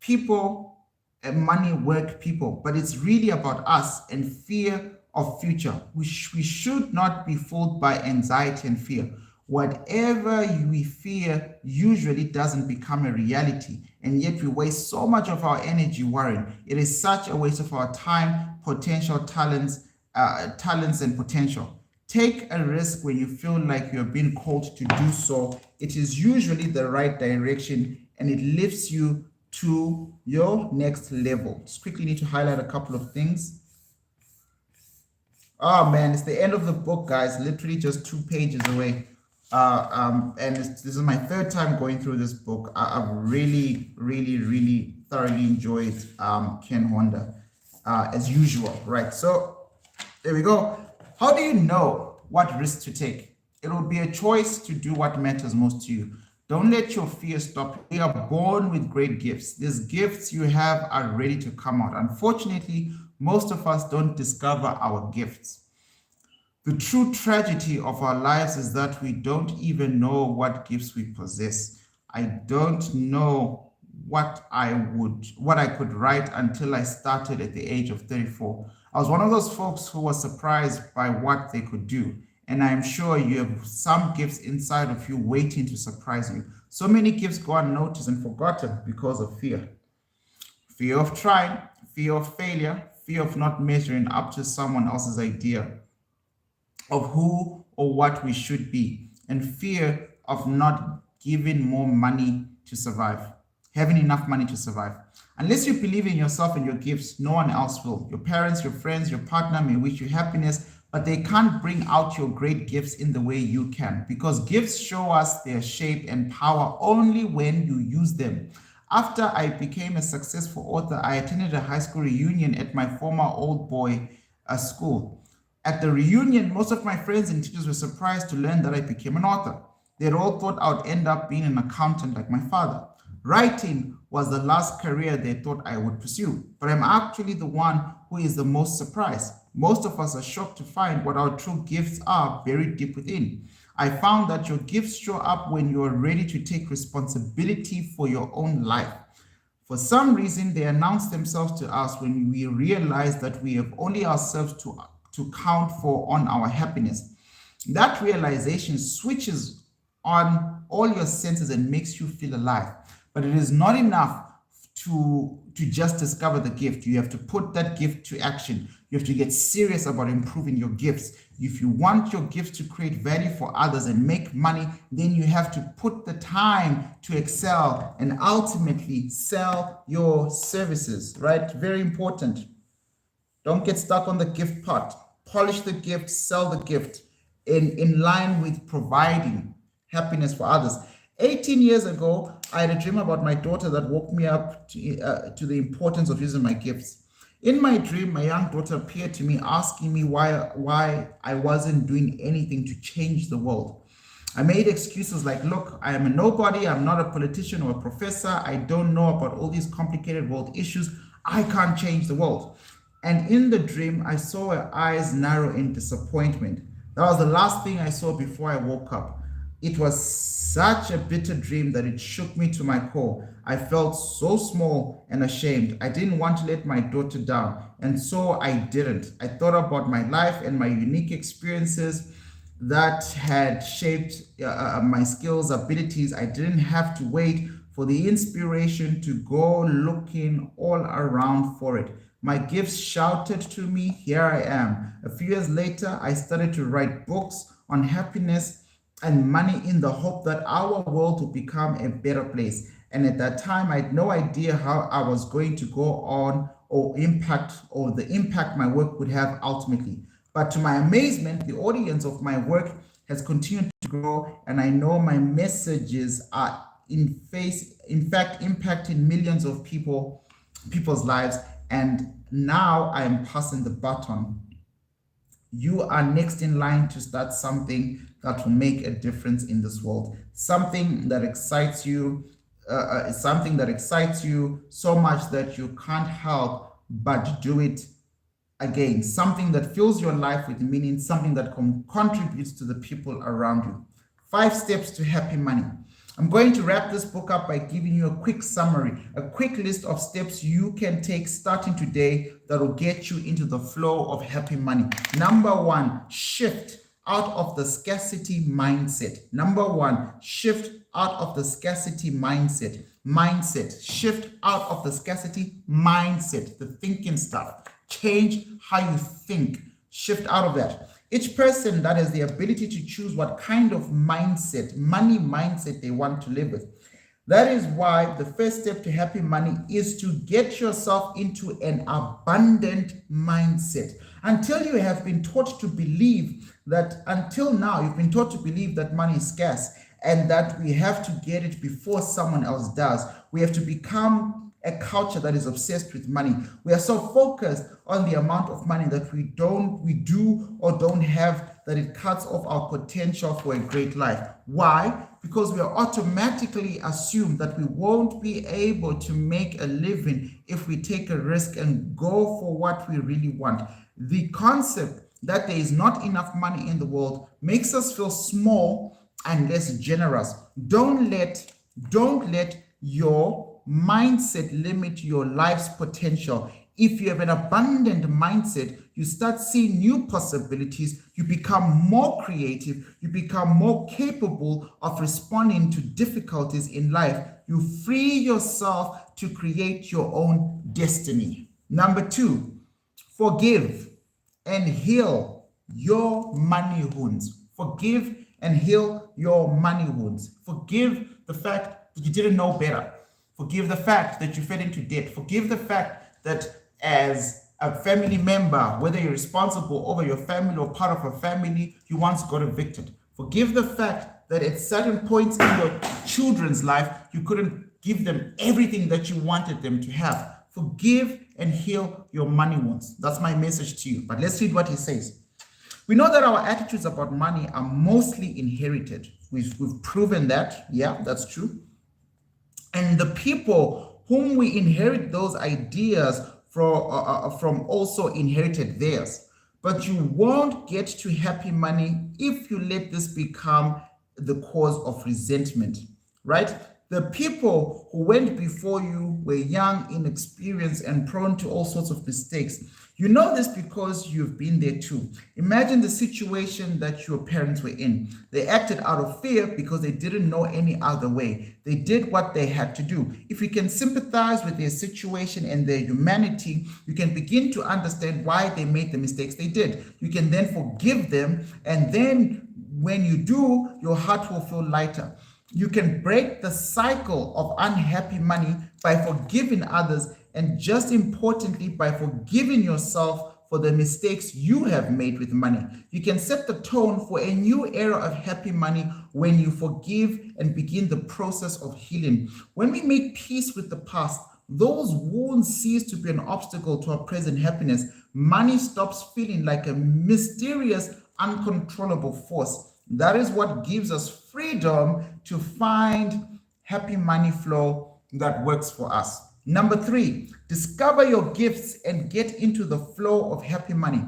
People and money work people, but it's really about us and fear of future. We should not be fooled by anxiety and fear. Whatever we fear usually doesn't become a reality, and yet we waste so much of our energy worrying. It is such a waste of our time, potential talents and potential. Take a risk when you feel like you're being called to do so. It is usually the right direction, and it lifts you to your next level. Just quickly need to highlight a couple of things. Oh man, it's the end of the book, guys. Literally just 2 pages away. And this is my 3rd time going through this book. I've really thoroughly enjoyed Ken Honda, as usual, right? So there we go. How do you know what risks to take? It will be a choice to do what matters most to you. Don't let your fear stop you. We are born with great gifts. These gifts you have are ready to come out. Unfortunately, most of us don't discover our gifts. The true tragedy of our lives is that we don't even know what gifts we possess. I don't know what I could write until I started at the age of 34. I was one of those folks who was surprised by what they could do. And I'm sure you have some gifts inside of you waiting to surprise you. So many gifts go unnoticed and forgotten because of fear. Fear of trying, fear of failure, fear of not measuring up to someone else's idea of who or what we should be, and fear of not giving more money to survive, having enough money to survive. Unless you believe in yourself and your gifts, no one else will. Your parents, your friends, your partner may wish you happiness, but they can't bring out your great gifts in the way you can, because gifts show us their shape and power only when you use them. After I became a successful author, I attended a high school reunion at my former old boy school. At the reunion, most of my friends and teachers were surprised to learn that I became an author. They all thought I would end up being an accountant like my father. Writing was the last career they thought I would pursue, but I'm actually the one who is the most surprised. Most of us are shocked to find what our true gifts are buried deep within. I found that your gifts show up when you are ready to take responsibility for your own life. For some reason, they announce themselves to us when we realize that we have only ourselves to count for on our happiness. That realization switches on all your senses and makes you feel alive. But it is not enough to just discover the gift. You have to put that gift to action. You have to get serious about improving your gifts. If you want your gifts to create value for others and make money, then you have to put the time to excel and ultimately sell your services, right? Very important. Don't get stuck on the gift part. Polish the gift, sell the gift in line with providing happiness for others. 18 years ago, I had a dream about my daughter that woke me up to the importance of using my gifts. In my dream, my young daughter appeared to me asking me why I wasn't doing anything to change the world. I made excuses like, look, I am a nobody, I'm not a politician or a professor, I don't know about all these complicated world issues, I can't change the world. And in the dream, I saw her eyes narrow in disappointment. That was the last thing I saw before I woke up. It was such a bitter dream that it shook me to my core. I felt so small and ashamed. I didn't want to let my daughter down, and so I didn't. I thought about my life and my unique experiences that had shaped my skills, abilities. I didn't have to wait for the inspiration to go looking all around for it. My gifts shouted to me, here I am. A few years later, I started to write books on happiness and money in the hope that our world would become a better place. And at that time, I had no idea how I was going to go on or the impact my work would have ultimately. But to my amazement, the audience of my work has continued to grow, and I know my messages are in fact impacting millions of people's lives, and now I am passing the baton. You are next in line to start something that will make a difference in this world, something that excites you, so much that you can't help but do it again, something that fills your life with meaning, something that contributes to the people around you. 5 steps to happy money. I'm going to wrap this book up by giving you a quick summary, a quick list of steps you can take starting today that will get you into the flow of happy money. Number 1, shift out of the scarcity mindset. Number 1, shift out of the scarcity mindset. Shift out of the scarcity mindset, the thinking stuff. Change how you think. Shift out of that. Each person that has the ability to choose what kind of mindset, money mindset they want to live with. That is why the first step to happy money is to get yourself into an abundant mindset. Until you have been taught to believe that, until now, you've been taught to believe that money is scarce and that we have to get it before someone else does. We have to become a culture that is obsessed with money. We are so focused on the amount of money that we do or don't have that it cuts off our potential for a great life. Why? Because we are automatically assumed that we won't be able to make a living if we take a risk and go for what we really want. The concept that there is not enough money in the world makes us feel small and less generous. Don't let your mindset limit your life's potential. If you have an abundant mindset, you start seeing new possibilities, you become more creative, you become more capable of responding to difficulties in life. You free yourself to create your own destiny. Number 2, forgive and heal your money wounds. Forgive and heal your money wounds. Forgive the fact that you didn't know better. Forgive the fact that you fell into debt. Forgive the fact that as a family member, whether you're responsible over your family or part of a family, you once got evicted. Forgive the fact that at certain points in your children's life, you couldn't give them everything that you wanted them to have. Forgive and heal your money wounds. That's my message to you. But let's read what he says. We know that our attitudes about money are mostly inherited. We've proven that. Yeah, that's true. And the people whom we inherit those ideas from also inherited theirs. But you won't get to happy money if you let this become the cause of resentment, right? The people who went before you were young, inexperienced, and prone to all sorts of mistakes. You know this because you've been there too. Imagine the situation that your parents were in. They acted out of fear because they didn't know any other way. They did what they had to do. If you can sympathize with their situation and their humanity, you can begin to understand why they made the mistakes they did. You can then forgive them, and then when you do, your heart will feel lighter. You can break the cycle of unhappy money by forgiving others, and just importantly, by forgiving yourself for the mistakes you have made with money. You can set the tone for a new era of happy money when you forgive and begin the process of healing. When we make peace with the past, those wounds cease to be an obstacle to our present happiness. Money stops feeling like a mysterious, uncontrollable force. That is what gives us freedom to find happy money flow that works for us. Number 3, discover your gifts and get into the flow of happy money.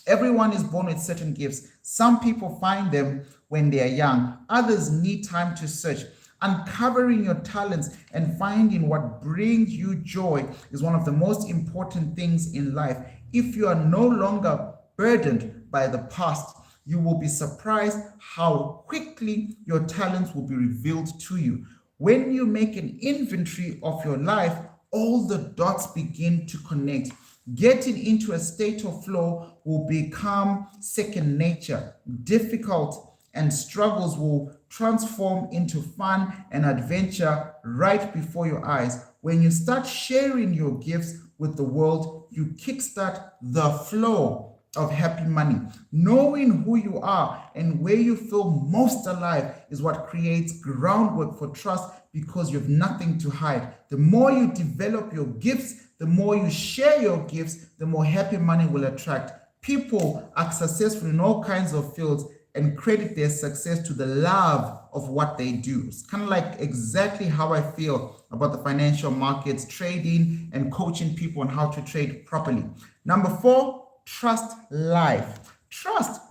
Everyone is born with certain gifts. Some people find them when they are young. Others need time to search. Uncovering your talents and finding what brings you joy is one of the most important things in life. If you are no longer burdened by the past, you will be surprised how quickly your talents will be revealed to you. When you make an inventory of your life, all the dots begin to connect. Getting into a state of flow will become second nature. Difficult and struggles will transform into fun and adventure right before your eyes. When you start sharing your gifts with the world, you kickstart the flow of happy money. Knowing who you are and where you feel most alive is what creates groundwork for trust, because you have nothing to hide. The more you develop your gifts, the more you share your gifts, the more happy money will attract. People are successful in all kinds of fields and credit their success to the love of what they do. It's kind of like exactly how I feel about the financial markets, trading, and coaching people on how to trade properly. Number 4, trust life. Trust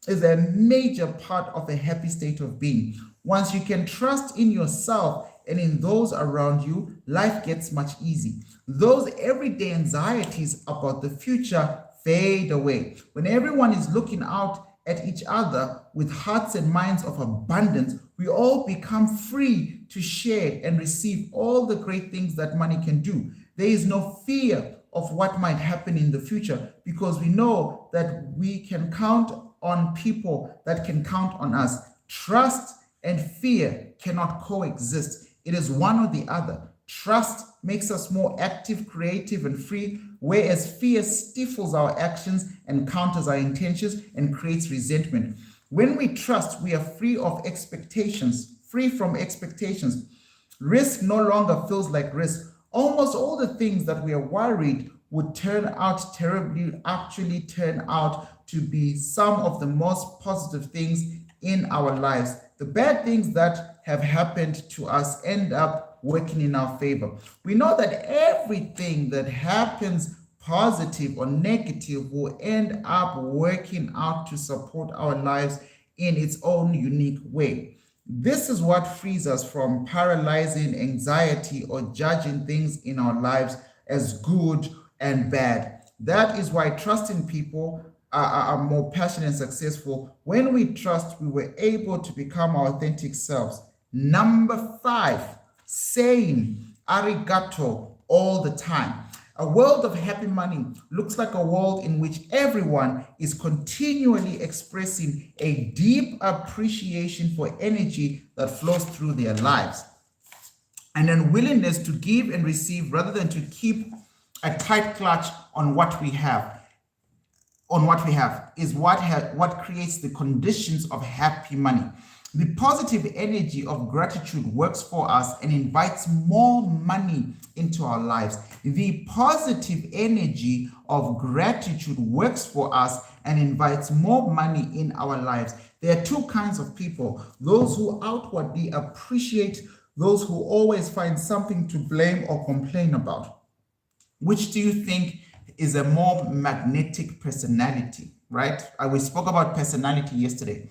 is a major part of a happy state of being. Once you can trust in yourself and in those around you, life gets much easier. Those everyday anxieties about the future fade away. When everyone is looking out at each other with hearts and minds of abundance, we all become free to share and receive all the great things that money can do. There is no fear of what might happen in the future, because we know that we can count on people that can count on us. Trust and fear cannot coexist. It is one or the other. Trust makes us more active, creative, and free, whereas fear stifles our actions and counters our intentions and creates resentment. When we trust, we are free from expectations. Risk no longer feels like risk. Almost all the things that we are worried would turn out terribly actually turn out to be some of the most positive things in our lives. The bad things that have happened to us end up working in our favor. We know that everything that happens, positive or negative, will end up working out to support our lives in its own unique way. This is what frees us from paralyzing anxiety or judging things in our lives as good and bad. That is why trusting people are more passionate and successful. When we trust, we were able to become our authentic selves. Number 5, saying arigato all the time. A world of happy money looks like a world in which everyone is continually expressing a deep appreciation for energy that flows through their lives. An unwillingness to give and receive rather than to keep a tight clutch on what we have. Is what creates the conditions of happy money. The positive energy of gratitude works for us and invites more money into our lives. The positive energy of gratitude works for us and invites more money in our lives. There are two kinds of people: those who outwardly appreciate, those who always find something to blame or complain about. Which do you think is a more magnetic personality, right? We spoke about personality yesterday.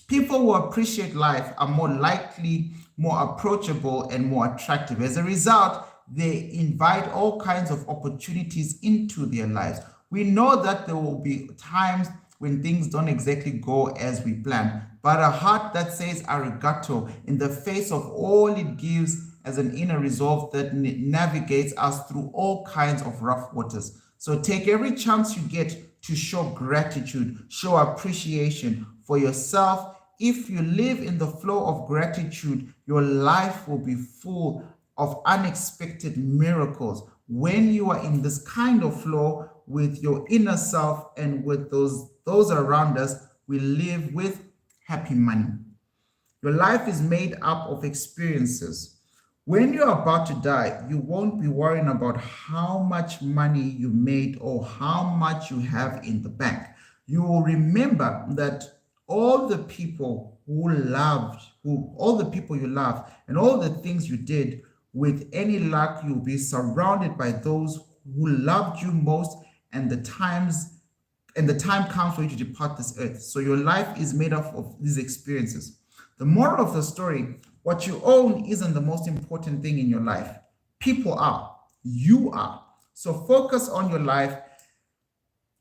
People who appreciate life are more likely, more approachable, and more attractive. As a result, they invite all kinds of opportunities into their lives. We know that there will be times when things don't exactly go as we plan, but a heart that says arigato in the face of all it gives as an inner resolve that navigates us through all kinds of rough waters. So take every chance you get to show gratitude, show appreciation for yourself. If you live in the flow of gratitude, your life will be full of unexpected miracles. When you are in this kind of flow with your inner self and with those around us, we live with happy money. Your life is made up of experiences. When you're about to die, you won't be worrying about how much money you made or how much you have in the bank. You will remember that all the people you love, and all the things you did, with any luck, you'll be surrounded by those who loved you most, and the time comes for you to depart this earth. So your life is made up of these experiences. The moral of the story: what you own isn't the most important thing in your life. People are. You are. So focus on your life,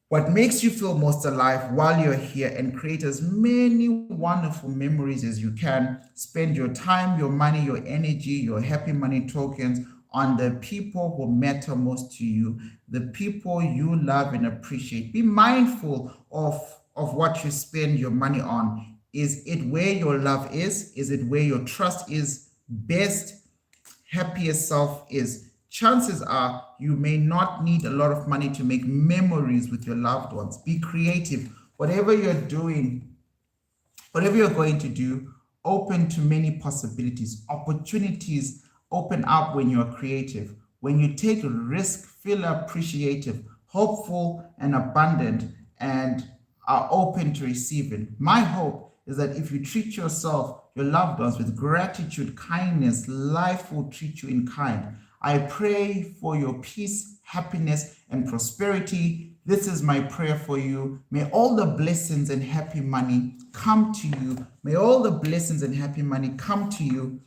what makes you feel most alive while you're here, and create as many wonderful memories as you can. Spend your time, your money, your energy, your happy money tokens on the people who matter most to you, the people you love and appreciate. Be mindful of what you spend your money on. Is it where your love is? Is it where your trust is? Best, happiest self is? chances are you may not need a lot of money to make memories with your loved ones. Be creative. Whatever you're doing, whatever you're going to do, open to many possibilities. Opportunities open up when you're creative. When you take a risk, feel appreciative, hopeful, and abundant, and are open to receiving. My hope is that if you treat yourself, your loved ones, with gratitude, kindness, life will treat you in kind. I pray for your peace, happiness, and prosperity. This is my prayer for you. May all the blessings and happy money come to you. May all the blessings and happy money come to you.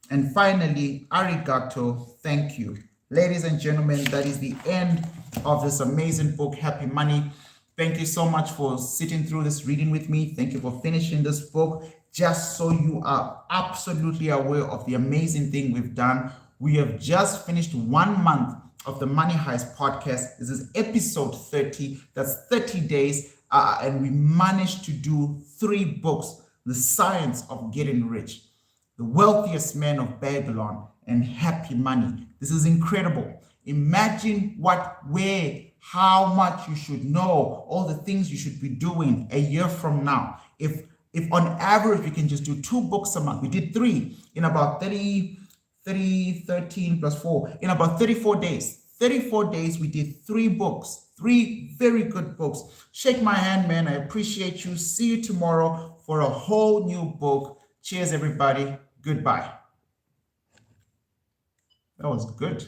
And finally, arigato, thank you. Ladies and gentlemen, that is the end of this amazing book, Happy Money. Thank you so much for sitting through this reading with me. Thank you for finishing this book. Just so you are absolutely aware of the amazing thing we've done, we have just finished 1 month of the Money Heist podcast. This is episode 30. That's 30 days. And we managed to do 3 books: The Science of Getting Rich, The Wealthiest Man of Babylon, and Happy Money. This is incredible. Imagine how much you should know, all the things you should be doing a year from now. If on average we can just do 2 books a month, we did 3 in about 13 plus 4, in about 34 days. 34 days, we did 3 books, 3 very good books. Shake my hand, man. I appreciate you. See you tomorrow for a whole new book. Cheers, everybody. Goodbye. That was good.